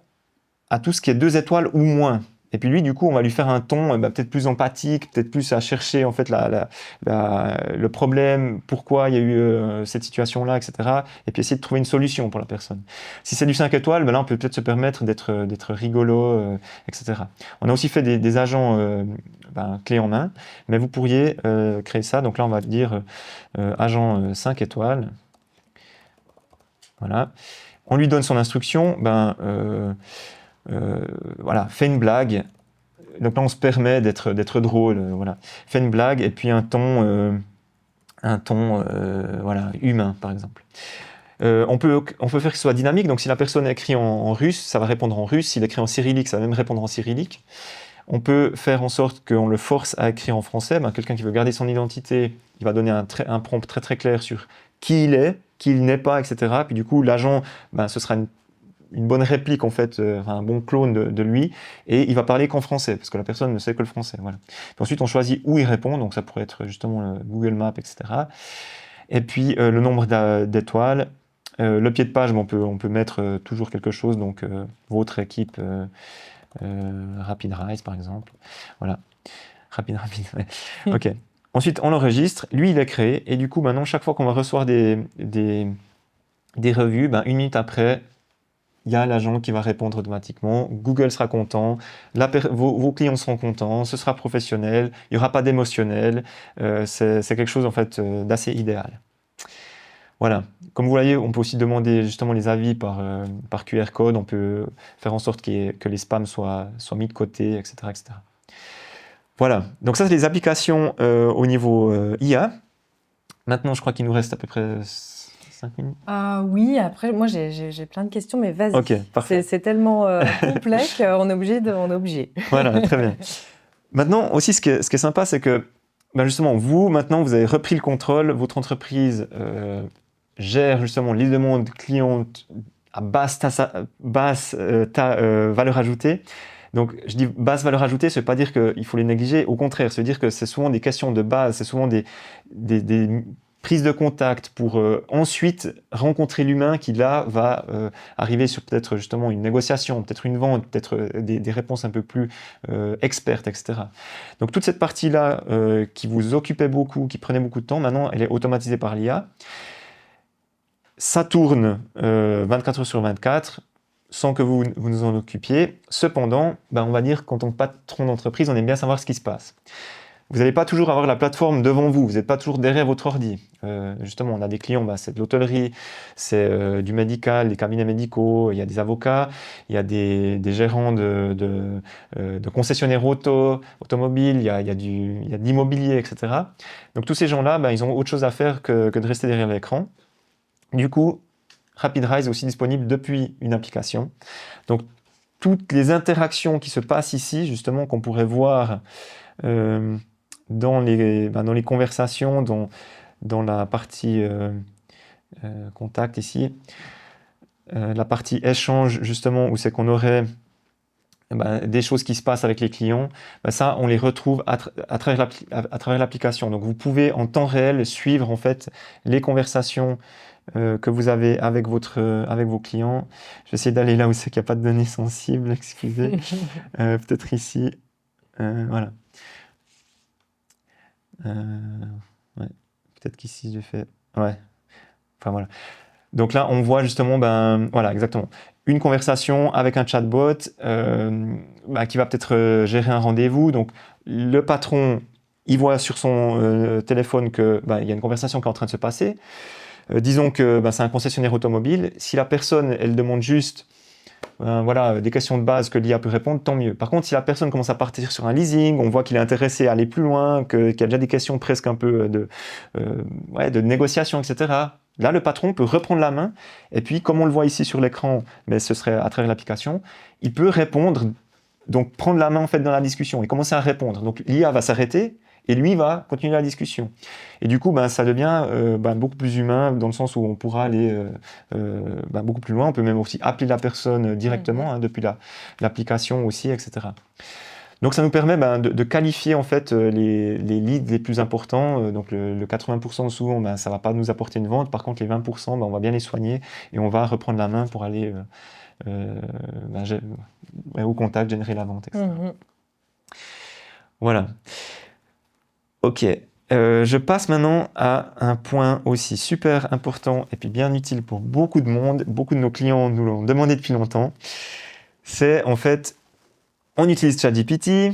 à tout ce qui est 2 étoiles ou moins. Et puis lui, du coup, on va lui faire un ton peut-être plus empathique, peut-être plus à chercher en fait le problème, pourquoi il y a eu cette situation-là, etc. Et puis essayer de trouver une solution pour la personne. Si c'est du 5 étoiles, là, on peut peut-être se permettre d'être rigolo, etc. On a aussi fait des agents clés en main, mais vous pourriez créer ça. Donc là, on va dire agent 5 étoiles. Voilà. On lui donne son instruction. Voilà, fais une blague. Donc là, on se permet d'être drôle. Voilà, fais une blague et puis un ton voilà, humain, par exemple. On peut faire que ce soit dynamique. Donc si la personne écrit en russe, ça va répondre en russe. S'il écrit en cyrillique, ça va même répondre en cyrillique. On peut faire en sorte qu'on le force à écrire en français. Quelqu'un qui veut garder son identité, il va donner un prompt très très clair sur qui il est, qui il n'est pas, etc. Puis du coup, l'agent, ce sera une bonne réplique, en fait, un bon clone de lui, et il va parler qu'en français, parce que la personne ne sait que le français. Voilà. Puis ensuite, on choisit où il répond, donc ça pourrait être justement le Google Maps, etc. Et puis le nombre d'étoiles. Le pied de page, on peut mettre toujours quelque chose, donc votre équipe RapidRise, par exemple. Voilà. Rapide, ouais. OK. Ensuite, on l'enregistre. Lui, il est créé. Et du coup, maintenant, chaque fois qu'on va recevoir des revues, 1 minute après, il y a l'agent qui va répondre automatiquement. Google sera content. Vos clients seront contents. Ce sera professionnel. Il n'y aura pas d'émotionnel. C'est quelque chose, en fait, d'assez idéal. Voilà. Comme vous voyez, on peut aussi demander justement les avis par QR code. On peut faire en sorte que les spams soient mis de côté, etc., etc. Voilà, donc ça c'est les applications au niveau IA. Maintenant, je crois qu'il nous reste à peu près 5 minutes. Oui, après, moi j'ai plein de questions, mais vas-y. Ok, parfait. C'est tellement complet qu'on est obligé on est obligé. Voilà, très bien. Maintenant, aussi, ce qui est sympa, c'est que justement, maintenant, vous avez repris le contrôle. Votre entreprise gère justement les demandes clientes à basse valeur ajoutée. Donc, je dis basse valeur ajoutée, ça ne veut pas dire qu'il faut les négliger. Au contraire, ça veut dire que c'est souvent des questions de base, c'est souvent des prises de contact pour ensuite rencontrer l'humain qui, là, va arriver sur peut-être justement une négociation, peut-être une vente, peut-être des réponses un peu plus expertes, etc. Donc, toute cette partie-là qui vous occupait beaucoup, qui prenait beaucoup de temps, maintenant, elle est automatisée par l'IA. Ça tourne 24 heures sur 24. Sans que vous nous en occupiez. Cependant, on va dire qu'en tant que patron d'entreprise, on aime bien savoir ce qui se passe. Vous n'allez pas toujours avoir la plateforme devant vous, vous n'êtes pas toujours derrière votre ordi. Justement, on a des clients, c'est de l'hôtellerie, c'est du médical, des cabinets médicaux, il y a des avocats, il y a des gérants de concessionnaires automobiles, il y a de l'immobilier, etc. Donc tous ces gens-là, ils ont autre chose à faire que de rester derrière l'écran. Du coup, RapidRise est aussi disponible depuis une application. Donc, toutes les interactions qui se passent ici, justement, qu'on pourrait voir dans les conversations, dans la partie contact ici, la partie échange, justement, où c'est qu'on aurait des choses qui se passent avec les clients, ça, on les retrouve à travers l'application. Donc, vous pouvez en temps réel suivre, en fait, les conversations que vous avez avec vos clients. Je vais essayer d'aller là où c'est qu'il n'y a pas de données sensibles, excusez. Peut-être ici. Voilà. Ouais. Peut-être qu'ici j'ai fait... Ouais. Enfin voilà. Donc là, on voit justement, voilà, exactement. Une conversation avec un chatbot qui va peut-être gérer un rendez-vous. Donc le patron, il voit sur son téléphone qu'il y a une conversation qui est en train de se passer. Disons que c'est un concessionnaire automobile. Si la personne, elle demande juste des questions de base que l'IA peut répondre, tant mieux. Par contre, si la personne commence à partir sur un leasing, on voit qu'il est intéressé à aller plus loin, qu'il y a déjà des questions presque un peu de négociation, etc. Là, le patron peut reprendre la main. Et puis, comme on le voit ici sur l'écran, mais ce serait à travers l'application, il peut répondre, donc prendre la main en fait dans la discussion et commencer à répondre. Donc, l'IA va s'arrêter. Et lui va continuer la discussion. Et du coup, ça devient beaucoup plus humain dans le sens où on pourra aller beaucoup plus loin. On peut même aussi appeler la personne directement depuis l'application aussi, etc. Donc, ça nous permet de qualifier en fait les leads les plus importants. Donc, le 80% souvent, ça ne va pas nous apporter une vente. Par contre, les 20%, on va bien les soigner et on va reprendre la main pour aller au contact, générer la vente, etc. Voilà. Ok, je passe maintenant à un point aussi super important et puis bien utile pour beaucoup de monde. Beaucoup de nos clients nous l'ont demandé depuis longtemps. C'est en fait, on utilise ChatGPT,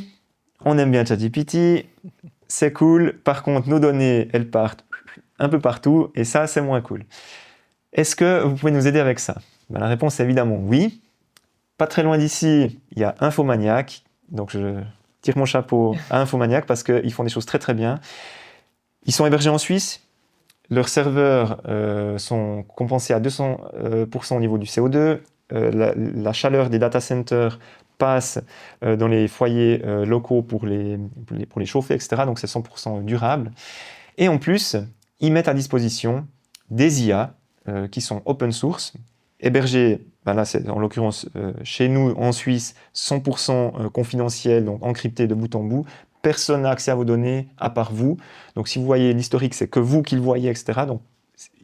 on aime bien ChatGPT, c'est cool. Par contre, nos données, elles partent un peu partout et ça, c'est moins cool. Est-ce que vous pouvez nous aider avec ça ? La réponse est évidemment oui. Pas très loin d'ici, il y a Infomaniac. Donc, je tire mon chapeau à Infomaniac parce qu'ils font des choses très très bien. Ils sont hébergés en Suisse. Leurs serveurs sont compensés à 200% au niveau du CO2. La chaleur des data centers passe dans les foyers locaux pour les chauffer, etc. Donc c'est 100% durable. Et en plus, ils mettent à disposition des IA qui sont open source, hébergés ben là, c'est en l'occurrence chez nous en Suisse, 100% confidentiel, donc encrypté de bout en bout. Personne n'a accès à vos données à part vous. Donc si vous voyez l'historique, c'est que vous qui le voyez, etc. Donc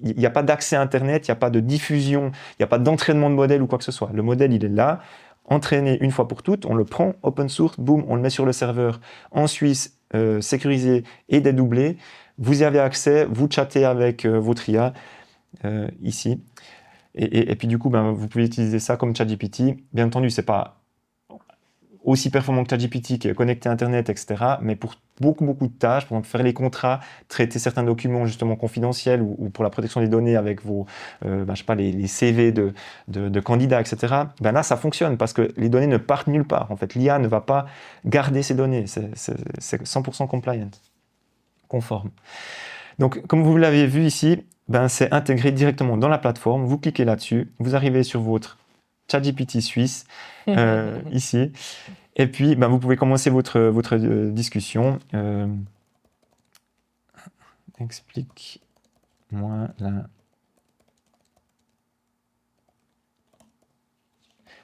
il n'y a pas d'accès à Internet, il n'y a pas de diffusion, il n'y a pas d'entraînement de modèle ou quoi que ce soit. Le modèle, il est là, entraîné une fois pour toutes, on le prend, open source, boum, on le met sur le serveur en Suisse, sécurisé et dédoublé. Vous y avez accès, vous chattez avec votre IA ici. Et puis du coup, ben, vous pouvez utiliser ça comme ChatGPT. Bien entendu, c'est pas aussi performant que ChatGPT qui est connecté à Internet, etc. Mais pour beaucoup de tâches, par exemple faire les contrats, traiter certains documents justement confidentiels ou pour la protection des données avec vos, je sais pas, les CV de candidats, etc. Ben là, ça fonctionne parce que les données ne partent nulle part. En fait, l'IA ne va pas garder ces données. C'est 100% compliant, conforme. Donc, comme vous l'avez vu ici, ben, c'est intégré directement dans la plateforme. Vous cliquez là-dessus, vous arrivez sur votre ChatGPT suisse, ici. Et puis, ben, vous pouvez commencer votre discussion. Explique-moi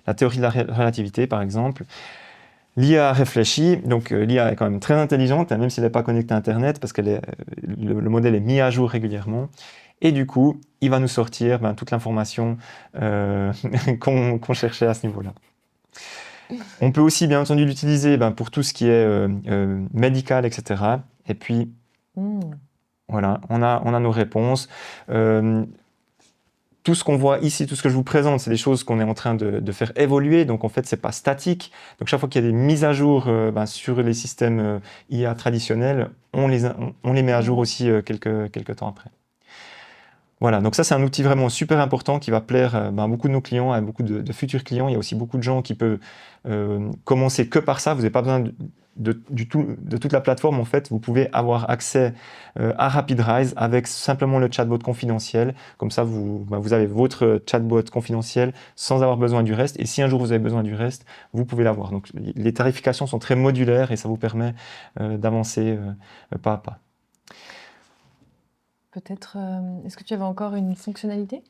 la théorie de la relativité, par exemple. L'IA réfléchit, donc l'IA est quand même très intelligente, même s'il n'est pas connecté à Internet, parce que le modèle est mis à jour régulièrement. Et du coup, il va nous sortir ben, toute l'information qu'on cherchait à ce niveau-là. On peut aussi, bien entendu, l'utiliser ben, pour tout ce qui est médical, etc. Et puis, voilà, on a nos réponses. Tout ce qu'on voit ici, tout ce que je vous présente, c'est des choses qu'on est en train de faire évoluer. Donc, en fait, c'est pas statique. Donc, chaque fois qu'il y a des mises à jour ben, sur les systèmes IA traditionnels, on les met à jour aussi quelques temps après. Voilà, donc ça, c'est un outil vraiment super important qui va plaire ben, à beaucoup de nos clients, à beaucoup de futurs clients. Il y a aussi beaucoup de gens qui peuvent commencer que par ça. Vous n'avez pas besoin de toute la plateforme. En fait, vous pouvez avoir accès à RapidRise avec simplement le chatbot confidentiel. Comme ça, vous avez votre chatbot confidentiel sans avoir besoin du reste. Et si un jour vous avez besoin du reste, vous pouvez l'avoir. Donc, les tarifications sont très modulaires et ça vous permet d'avancer pas à pas. Peut-être, est-ce que tu avais encore une fonctionnalité?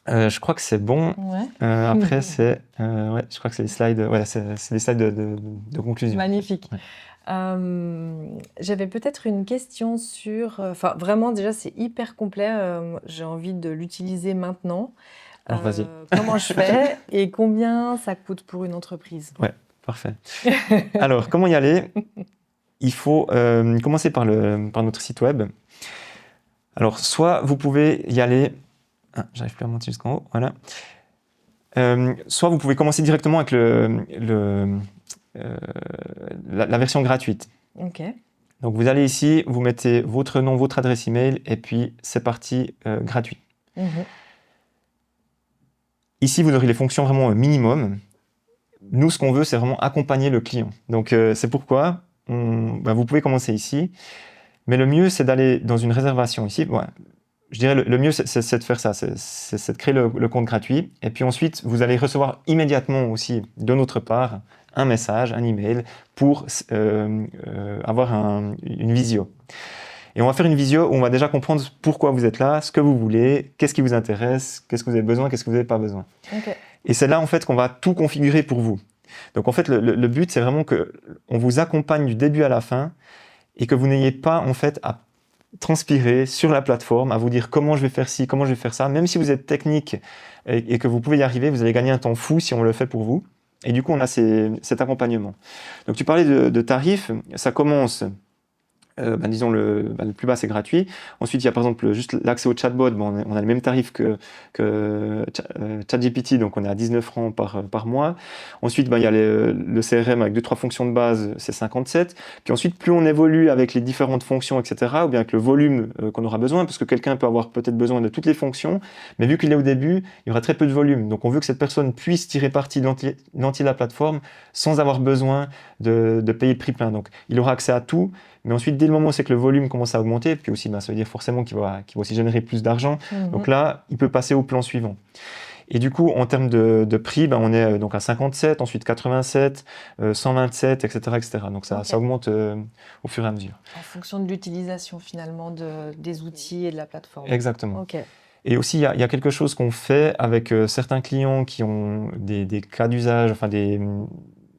Je crois que c'est bon. Ouais. Après, je crois que c'est les slides, c'est les slides de conclusion. Magnifique. Ouais. J'avais peut-être une question sur... Enfin, vraiment, déjà, c'est hyper complet. J'ai envie de l'utiliser maintenant. Alors, vas-y. Comment je fais et combien ça coûte pour une entreprise? Ouais, parfait. Alors, comment y aller? Il faut commencer par notre site web. Alors, soit vous pouvez y aller... Ah, j'arrive plus à monter jusqu'en haut, voilà. Soit vous pouvez commencer directement avec la version gratuite. Ok. Donc, vous allez ici, vous mettez votre nom, votre adresse email, et puis c'est parti, gratuit. Ici, vous aurez les fonctions vraiment minimum. Nous, ce qu'on veut, c'est vraiment accompagner le client. Donc, c'est pourquoi vous pouvez commencer ici. Mais le mieux, c'est d'aller dans une réservation ici. Ouais, je dirais le mieux, c'est de faire ça, c'est de créer le compte gratuit. Et puis ensuite, vous allez recevoir immédiatement aussi de notre part un message, un email pour avoir une visio. Et on va faire une visio où on va déjà comprendre pourquoi vous êtes là, ce que vous voulez, qu'est-ce qui vous intéresse, qu'est-ce que vous avez besoin, qu'est-ce que vous n'avez pas besoin. Okay. Et c'est là en fait qu'on va tout configurer pour vous. Donc en fait, le but, c'est vraiment qu'on vous accompagne du début à la fin et que vous n'ayez pas en fait à transpirer sur la plateforme, à vous dire comment je vais faire ci, comment je vais faire ça. Même si vous êtes technique et que vous pouvez y arriver, vous allez gagner un temps fou si on le fait pour vous. Et du coup, on a cet accompagnement. Donc tu parlais de tarifs, ça commence... disons le plus bas c'est gratuit. Ensuite il y a par exemple juste l'accès au chatbot, on a le même tarif que ChatGPT, donc on est à 19 francs par mois. Ensuite il y a le CRM avec 2-3 fonctions de base, c'est 57. Puis ensuite plus on évolue avec les différentes fonctions, etc., ou bien avec le volume qu'on aura besoin, parce que quelqu'un peut avoir peut-être besoin de toutes les fonctions, mais vu qu'il est au début, il y aura très peu de volume. Donc on veut que cette personne puisse tirer parti de l'entier de la plateforme sans avoir besoin de payer le prix plein. Donc il aura accès à tout. Mais ensuite, dès le moment où c'est que le volume commence à augmenter, puis aussi, ça veut dire forcément qu'il va aussi générer plus d'argent. Donc là, il peut passer au plan suivant. Et du coup, en termes de prix, on est donc à 57, ensuite 87, 127, etc., etc. Donc ça augmente au fur et à mesure. En fonction de l'utilisation finalement des outils et de la plateforme. Exactement. Okay. Et aussi, il y a quelque chose qu'on fait avec certains clients qui ont des cas d'usage, enfin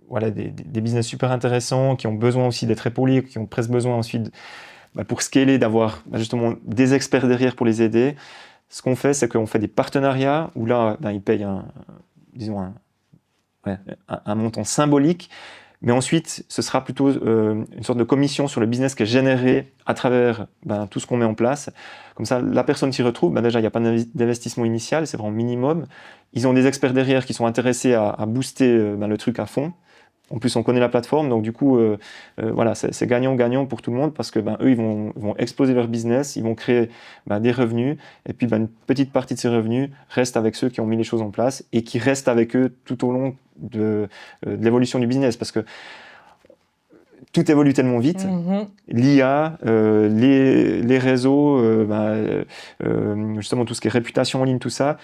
voilà, des business super intéressants, qui ont besoin aussi d'être épaulés, qui ont presque besoin ensuite, pour scaler, d'avoir justement des experts derrière pour les aider. Ce qu'on fait, c'est qu'on fait des partenariats où là, ils payent disons un montant symbolique, mais ensuite, ce sera plutôt une sorte de commission sur le business qui est généré à travers tout ce qu'on met en place. Comme ça, la personne s'y retrouve. Déjà, il n'y a pas d'investissement initial, c'est vraiment minimum. Ils ont des experts derrière qui sont intéressés à booster le truc à fond. En plus, on connaît la plateforme, donc du coup, voilà, c'est gagnant-gagnant pour tout le monde parce que eux, ils vont exploser leur business, ils vont créer des revenus, et puis une petite partie de ces revenus reste avec ceux qui ont mis les choses en place et qui restent avec eux tout au long de l'évolution du business, parce que tout évolue tellement vite. L'IA, les réseaux, justement tout ce qui est réputation en ligne, tout ça,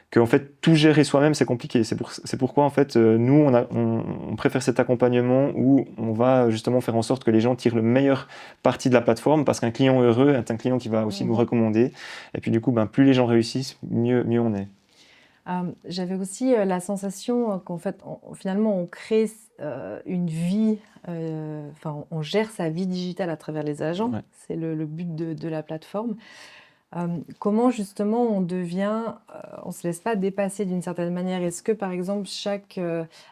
qu'en fait, tout gérer soi-même, c'est compliqué. C'est pourquoi, en fait, nous, on préfère cet accompagnement où on va justement faire en sorte que les gens tirent le meilleur parti de la plateforme, parce qu'un client heureux est un client qui va aussi nous recommander. Et puis, du coup, plus les gens réussissent, mieux on est. J'avais aussi la sensation qu'en fait, finalement, on crée une vie, on gère sa vie digitale à travers les agents. Ouais. C'est le but de la plateforme. Comment justement on on se laisse pas dépasser d'une certaine manière? Est-ce que par exemple chaque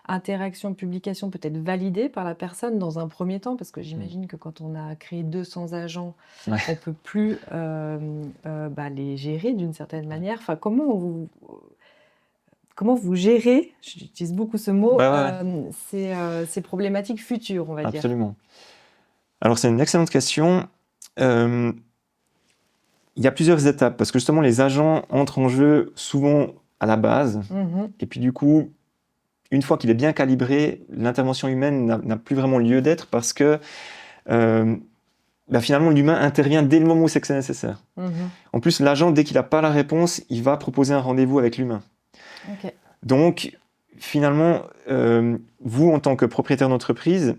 interaction, publication peut être validée par la personne dans un premier temps? Parce que j'imagine que quand on a créé 200 agents, Ouais. on peut plus les gérer d'une certaine manière. Enfin, comment vous gérez, j'utilise beaucoup ce mot, ces problématiques futures, on va dire? Absolument. Alors, c'est une excellente question. Il y a plusieurs étapes, parce que justement, les agents entrent en jeu souvent à la base. Et puis du coup, une fois qu'il est bien calibré, l'intervention humaine n'a plus vraiment lieu d'être, parce que finalement, l'humain intervient dès le moment où c'est que c'est nécessaire. En plus, l'agent, dès qu'il n'a pas la réponse, il va proposer un rendez-vous avec l'humain. Ok. Donc, finalement, vous, en tant que propriétaire d'entreprise,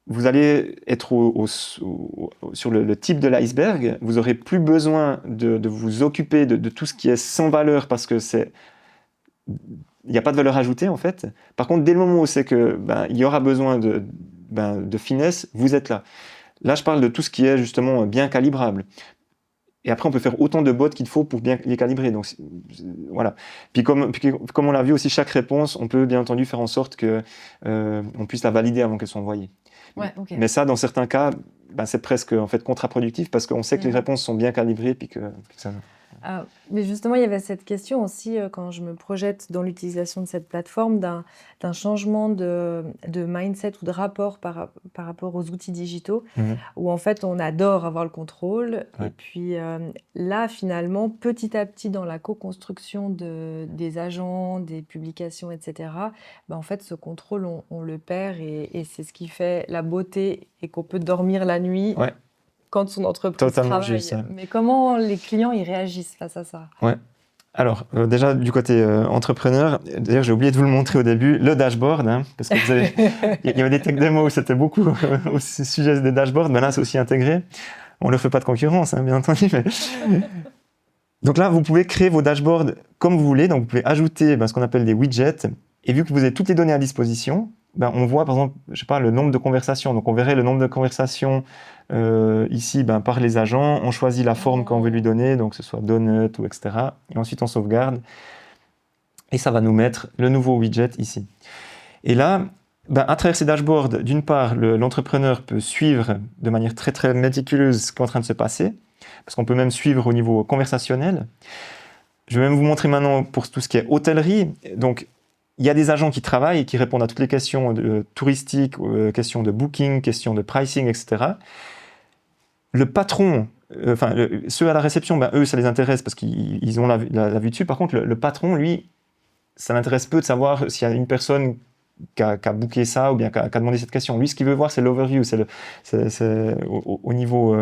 vous allez être sur le type de l'iceberg. Vous n'aurez plus besoin de vous occuper de tout ce qui est sans valeur, parce que il n'y a pas de valeur ajoutée, en fait. Par contre, dès le moment où c'est que il y aura besoin de finesse, vous êtes là. Là, je parle de tout ce qui est justement bien calibrable. Et après, on peut faire autant de bots qu'il faut pour bien les calibrer. Donc, voilà. Puis comme on l'a vu aussi, chaque réponse, on peut bien entendu faire en sorte qu'on puisse la valider avant qu'elle soit envoyée. Ouais, ok. Mais ça, dans certains cas, c'est presque en fait contre-productif, parce qu'on sait que les réponses sont bien calibrées, puis que ça... Mais justement, il y avait cette question aussi, quand je me projette dans l'utilisation de cette plateforme, d'un changement de mindset ou de rapport par rapport aux outils digitaux, où en fait on adore avoir le contrôle. Ouais. Et puis là, finalement, petit à petit, dans la co-construction des agents, des publications, etc., en fait, ce contrôle, on le perd, et c'est ce qui fait la beauté, et qu'on peut dormir la nuit. Ouais. Quand son entreprise Totalement, j'ai eu travaille. ça. Mais comment les clients ils réagissent face à ça? Ouais. Alors, déjà, du côté entrepreneur, d'ailleurs, j'ai oublié de vous le montrer au début, le dashboard, parce que il y avait des tech démos où c'était beaucoup au sujet des dashboards, mais là, c'est aussi intégré. On ne leur fait pas de concurrence, bien entendu. Mais... Donc là, vous pouvez créer vos dashboards comme vous voulez. Donc, vous pouvez ajouter ce qu'on appelle des widgets. Et vu que vous avez toutes les données à disposition, on voit, par exemple, je sais pas, le nombre de conversations. Donc, on verrait le nombre de conversations ici par les agents. On choisit la forme qu'on veut lui donner, donc que ce soit donut ou etc. Et ensuite, on sauvegarde. Et ça va nous mettre le nouveau widget ici. Et là, à travers ces dashboards, d'une part, l'entrepreneur peut suivre de manière très, très méticuleuse ce qui est en train de se passer, parce qu'on peut même suivre au niveau conversationnel. Je vais même vous montrer maintenant pour tout ce qui est hôtellerie. Donc, il y a des agents qui travaillent et qui répondent à toutes les questions touristiques, questions de booking, questions de pricing, etc. Le patron, ceux à la réception, eux, ça les intéresse parce qu'ils ont la vue dessus. Par contre, le patron, lui, ça l'intéresse peu de savoir s'il y a une personne qui a booké ça ou bien qui a demandé cette question. Lui, ce qu'il veut voir, c'est l'overview, c'est au niveau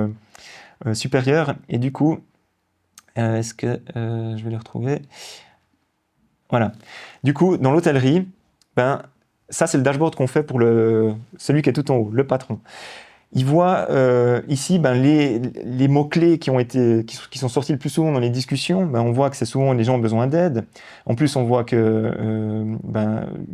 supérieur. Et du coup, est-ce que je vais le retrouver? Voilà. Du coup, dans l'hôtellerie, ça, c'est le dashboard qu'on fait pour celui qui est tout en haut, le patron. il voit ici les mots-clés qui sont sortis le plus souvent dans les discussions. On voit que c'est souvent les gens ont besoin d'aide. En plus, on voit que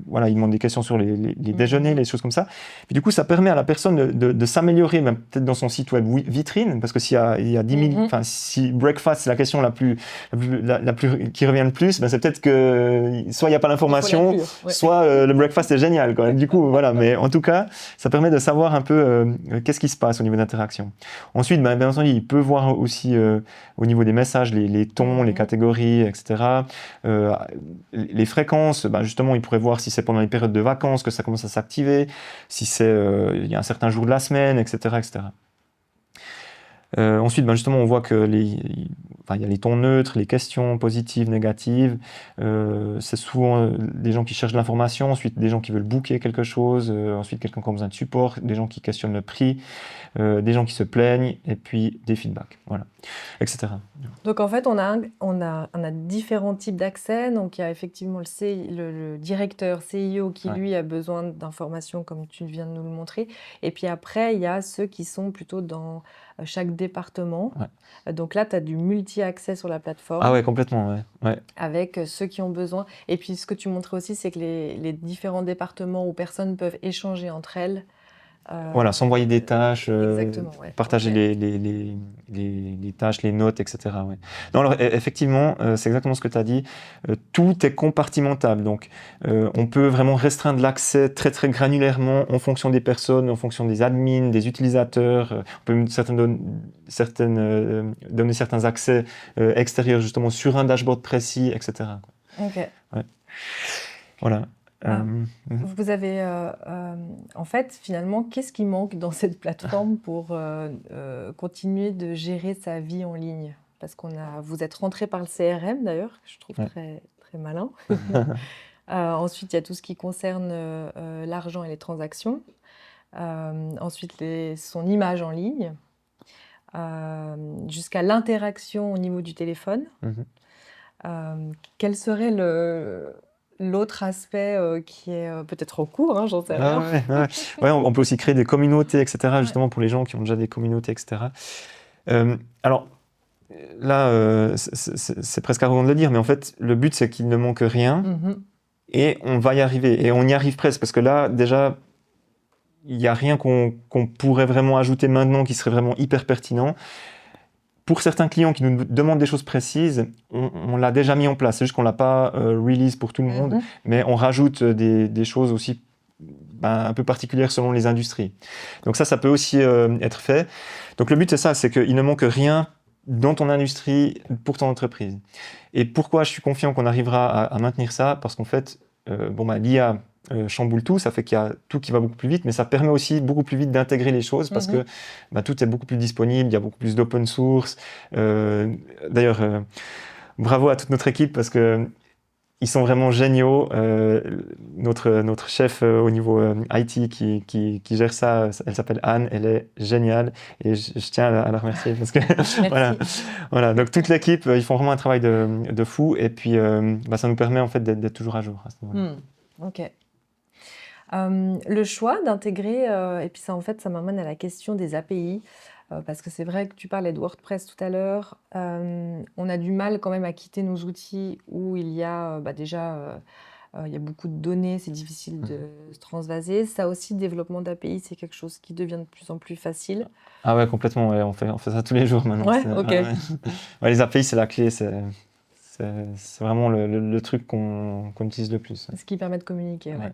voilà, ils demandent des questions sur les déjeuners, les choses comme ça. Puis du coup, ça permet à la personne de s'améliorer, peut-être dans son site web vitrine, parce que il y a 10 000, si breakfast c'est la question la plus qui revient le plus, c'est peut-être que soit il n'y a pas l'information, soit le breakfast est génial, quoi. Du coup, voilà. Mais en tout cas, ça permet de savoir un peu qu'est-ce qui se passe au niveau d'interaction. Ensuite, bien entendu, il peut voir aussi au niveau des messages, les tons, les catégories, etc. Les fréquences, justement, il pourrait voir si c'est pendant les périodes de vacances que ça commence à s'activer, si il y a un certain jour de la semaine, etc. etc. Ensuite, justement, on voit que il y a les tons neutres, les questions positives, négatives. C'est souvent des gens qui cherchent de l'information, ensuite des gens qui veulent booker quelque chose, ensuite quelqu'un qui a besoin de support, des gens qui questionnent le prix, des gens qui se plaignent, et puis des feedbacks, voilà, etc. Donc en fait, on a différents types d'accès. Donc il y a effectivement le directeur CIO qui, lui, a besoin d'informations comme tu viens de nous le montrer. Et puis après, il y a ceux qui sont plutôt dans chaque département. Donc là, tu as du multi-accès sur la plateforme. Ah ouais, complètement, ouais. Avec ceux qui ont besoin. Et puis ce que tu montrais aussi, c'est que les différents départements où personnes peuvent échanger entre elles. Voilà, s'envoyer des tâches, partager okay. les tâches, les notes, etc. Ouais. Non, alors, effectivement, c'est exactement ce que tu as dit. Tout est compartimentable. Donc, on peut vraiment restreindre l'accès très, très granulairement en fonction des personnes, en fonction des admins, des utilisateurs. On peut donner certains accès extérieurs, justement, sur un dashboard précis, etc. Ok. Ouais. Voilà. Vous avez, en fait, finalement, qu'est-ce qui manque dans cette plateforme pour continuer de gérer sa vie en ligne? Parce vous êtes rentré par le CRM d'ailleurs, que je trouve très, très malin. Ensuite, il y a tout ce qui concerne l'argent et les transactions. Ensuite, son image en ligne, jusqu'à l'interaction au niveau du téléphone. Quel serait l'autre aspect qui est peut-être en cours, j'en sais rien. Ouais, on peut aussi créer des communautés, etc., justement pour les gens qui ont déjà des communautés, etc. Alors là, c'est presque arrogant de le dire, mais en fait, le but, c'est qu'il ne manque rien et on va y arriver. Et on y arrive presque, parce que là, déjà, il n'y a rien qu'on pourrait vraiment ajouter maintenant qui serait vraiment hyper pertinent. Pour certains clients qui nous demandent des choses précises, on l'a déjà mis en place. C'est juste qu'on ne l'a pas release pour tout le monde, mais on rajoute des choses aussi un peu particulières selon les industries. Donc ça peut aussi être fait. Donc le but, c'est ça, c'est qu'il ne manque rien dans ton industrie pour ton entreprise. Et pourquoi je suis confiant qu'on arrivera à maintenir ça? Parce qu'en fait, l'IA chamboule tout, ça fait qu'il y a tout qui va beaucoup plus vite, mais ça permet aussi beaucoup plus vite d'intégrer les choses parce que tout est beaucoup plus disponible, il y a beaucoup plus d'open source. D'ailleurs, bravo à toute notre équipe parce que ils sont vraiment géniaux. Notre chef au niveau IT qui gère ça, elle s'appelle Anne, elle est géniale et je tiens à la remercier parce que voilà. Donc toute l'équipe, ils font vraiment un travail de fou et puis ça nous permet en fait d'être toujours à jour à ce moment-là. Ok. Le choix d'intégrer, et puis ça en fait ça m'amène à la question des API, parce que c'est vrai que tu parlais de WordPress tout à l'heure, on a du mal quand même à quitter nos outils où il y a déjà il y a beaucoup de données, c'est difficile de se transvaser. Ça aussi, le développement d'API, c'est quelque chose qui devient de plus en plus facile. Ah ouais, complètement, on fait ça tous les jours maintenant. Ouais, ok. Ouais, les API, c'est la clé, c'est vraiment le truc qu'on utilise le plus. Ce qui permet de communiquer, ouais.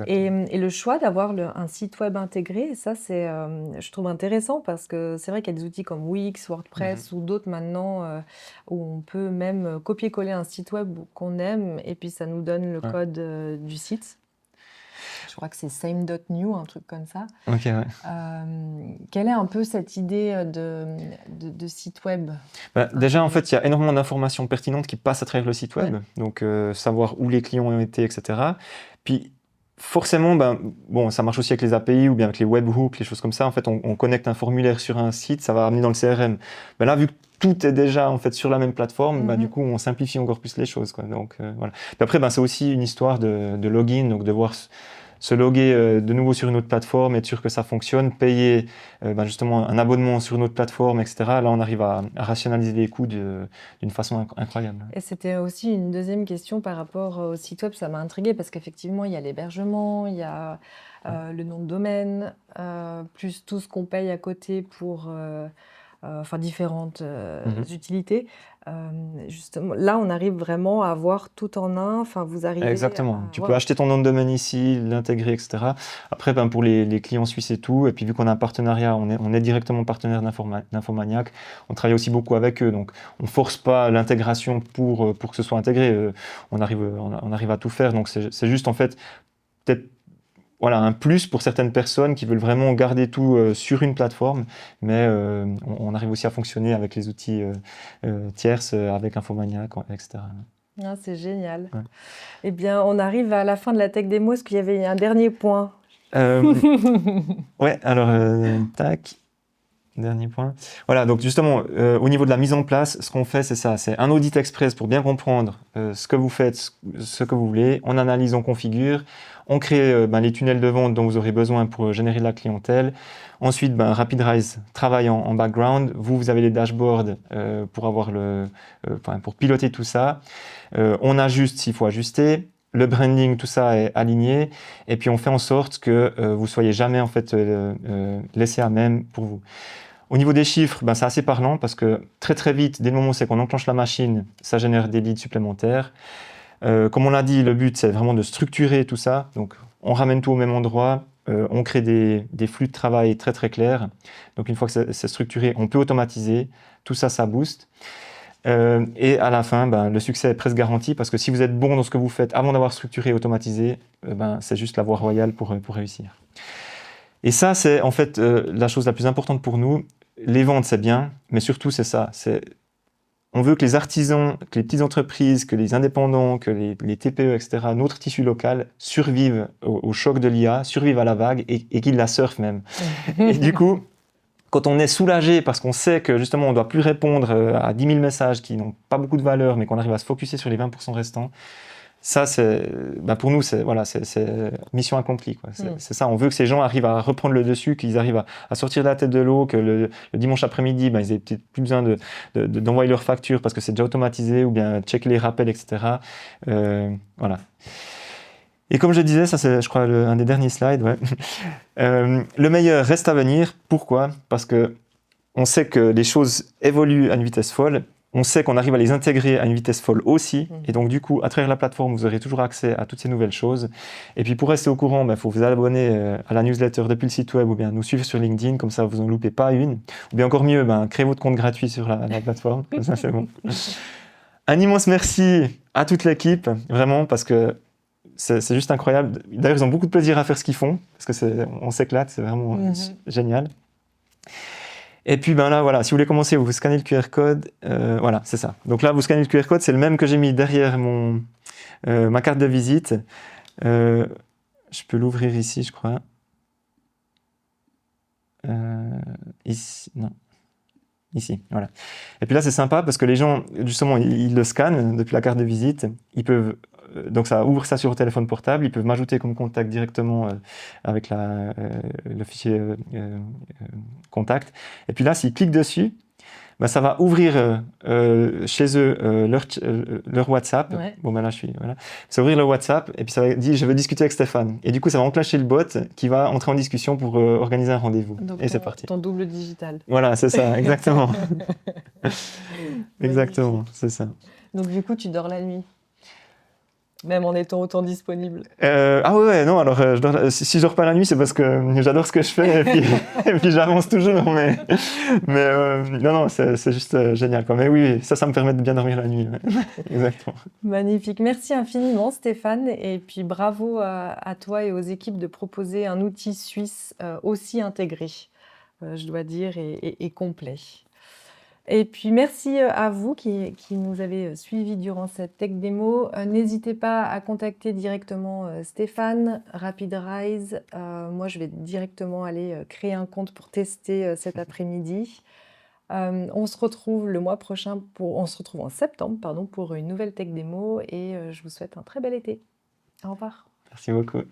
Et le choix d'avoir un site web intégré, ça, je trouve intéressant parce que c'est vrai qu'il y a des outils comme Wix, WordPress ou d'autres maintenant où on peut même copier-coller un site web qu'on aime et puis ça nous donne le code du site. Je crois que c'est same.new, un truc comme ça. Ok, ouais. Quelle est un peu cette idée de site web? Déjà, en fait, il y a énormément d'informations pertinentes qui passent à travers le site web. Donc, savoir où les clients ont été, etc. Puis, forcément, ça marche aussi avec les API ou bien avec les webhooks, les choses comme ça. En fait, on connecte un formulaire sur un site, ça va amener dans le CRM. Là, vu que tout est déjà en fait sur la même plateforme, du coup, on simplifie encore plus les choses, quoi. Donc, voilà. Puis après, c'est aussi une histoire de login, donc de voir se loguer de nouveau sur une autre plateforme, être sûr que ça fonctionne, payer justement un abonnement sur une autre plateforme, etc. Là, on arrive à rationaliser les coûts d'une façon incroyable. Et c'était aussi une deuxième question par rapport au site web, ça m'a intriguée parce qu'effectivement, il y a l'hébergement, il y a le nom de domaine, plus tout ce qu'on paye à côté pour différentes utilités. Justement, là, on arrive vraiment à avoir tout en un. Enfin, vous arrivez Exactement. Tu peux voilà. acheter ton nom de domaine ici, l'intégrer, etc. Après, pour les clients suisses et tout, et puis vu qu'on a un partenariat, on est directement partenaire d'Infomaniac, on travaille aussi beaucoup avec eux, donc on force pas l'intégration pour que ce soit intégré. On arrive à tout faire, donc c'est juste en fait peut-être voilà, un plus pour certaines personnes qui veulent vraiment garder tout sur une plateforme, mais on arrive aussi à fonctionner avec les outils tierces, avec Infomaniac, etc. Ah, c'est génial. Ouais. Eh bien, on arrive à la fin de la tech démo. Est-ce qu'il y avait un dernier point? Ouais, alors, tac, dernier point. Voilà, donc justement, au niveau de la mise en place, ce qu'on fait, c'est ça, c'est un audit express pour bien comprendre ce que vous faites, ce que vous voulez. On analyse, on configure, on crée les tunnels de vente dont vous aurez besoin pour générer de la clientèle. Ensuite, RapidRise travaille en background. Vous avez les dashboards pour avoir pour piloter tout ça. On ajuste s'il faut ajuster. Le branding, tout ça est aligné. Et puis, on fait en sorte que vous soyez jamais en fait laissé à même pour vous. Au niveau des chiffres, c'est assez parlant parce que très très vite, dès le moment où c'est qu'on enclenche la machine, ça génère des leads supplémentaires. Comme on l'a dit, le but c'est vraiment de structurer tout ça. Donc on ramène tout au même endroit, on crée des flux de travail très très clairs. Donc une fois que c'est structuré, on peut automatiser. Tout ça, ça booste. Et à la fin, le succès est presque garanti parce que si vous êtes bon dans ce que vous faites avant d'avoir structuré et automatisé, c'est juste la voie royale pour réussir. Et ça, c'est en fait la chose la plus importante pour nous. Les ventes, c'est bien, mais surtout, c'est ça. On veut que les artisans, que les petites entreprises, que les indépendants, que les TPE, etc., notre tissu local, survivent au choc de l'IA, survivent à la vague et qu'ils la surfent même. Et du coup, quand on est soulagé parce qu'on sait que justement, on ne doit plus répondre à 10 000 messages qui n'ont pas beaucoup de valeur, mais qu'on arrive à se focusser sur les 20% restants, ça, pour nous, c'est mission accomplie, quoi. C'est ça, on veut que ces gens arrivent à reprendre le dessus, qu'ils arrivent à sortir de la tête de l'eau, que le dimanche après-midi, ils n'aient peut-être plus besoin d'envoyer leurs factures parce que c'est déjà automatisé, ou bien checker les rappels, etc. Voilà. Et comme je disais, ça c'est, je crois, un des derniers slides. Ouais. Le meilleur reste à venir. Pourquoi? Parce que on sait que les choses évoluent à une vitesse folle. On sait qu'on arrive à les intégrer à une vitesse folle aussi. Et donc, du coup, à travers la plateforme, vous aurez toujours accès à toutes ces nouvelles choses. Et puis, pour rester au courant, faut vous abonner à la newsletter depuis le site web ou bien nous suivre sur LinkedIn. Comme ça, vous n'en loupez pas une. Ou bien encore mieux, créez votre compte gratuit sur la plateforme. Comme ça, c'est bon. Un immense merci à toute l'équipe, vraiment, parce que c'est juste incroyable. D'ailleurs, ils ont beaucoup de plaisir à faire ce qu'ils font, parce que on s'éclate, c'est vraiment génial. Et puis là, voilà, si vous voulez commencer, vous scannez le QR code. Voilà, c'est ça. Donc là, vous scannez le QR code, c'est le même que j'ai mis derrière ma carte de visite. Je peux l'ouvrir ici, je crois. Ici, non. Ici, voilà. Et puis là, c'est sympa parce que les gens, justement, ils le scannent depuis la carte de visite. Ils peuvent, donc ça ouvre ça sur le téléphone portable. Ils peuvent m'ajouter comme contact directement avec le fichier contact. Et puis là, s'ils cliquent dessus, ça va ouvrir chez eux leur WhatsApp. Ouais. Bon, là, voilà. Ça va ouvrir leur WhatsApp et puis ça va dire je veux discuter avec Stéphane. Et du coup, ça va enclencher le bot qui va entrer en discussion pour organiser un rendez-vous. Donc, et c'est parti. Ton double digital. Voilà, c'est ça, exactement. Exactement, c'est ça. Donc, du coup, tu dors la nuit, même en étant autant disponible. Ah ouais, non, alors si je dors pas la nuit, c'est parce que j'adore ce que je fais et puis j'avance toujours. Mais non, c'est juste génial, quoi. Mais oui, ça me permet de bien dormir la nuit. Ouais. Exactement. Magnifique. Merci infiniment, Stéphane. Et puis, bravo à toi et aux équipes de proposer un outil suisse aussi intégré, je dois dire, et complet. Et puis, merci à vous qui nous avez suivis durant cette tech démo. N'hésitez pas à contacter directement Stéphane, RapidRise. Moi, je vais directement aller créer un compte pour tester cet après-midi. On se retrouve on se retrouve en septembre, pour une nouvelle tech démo. Et je vous souhaite un très bel été. Au revoir. Merci beaucoup.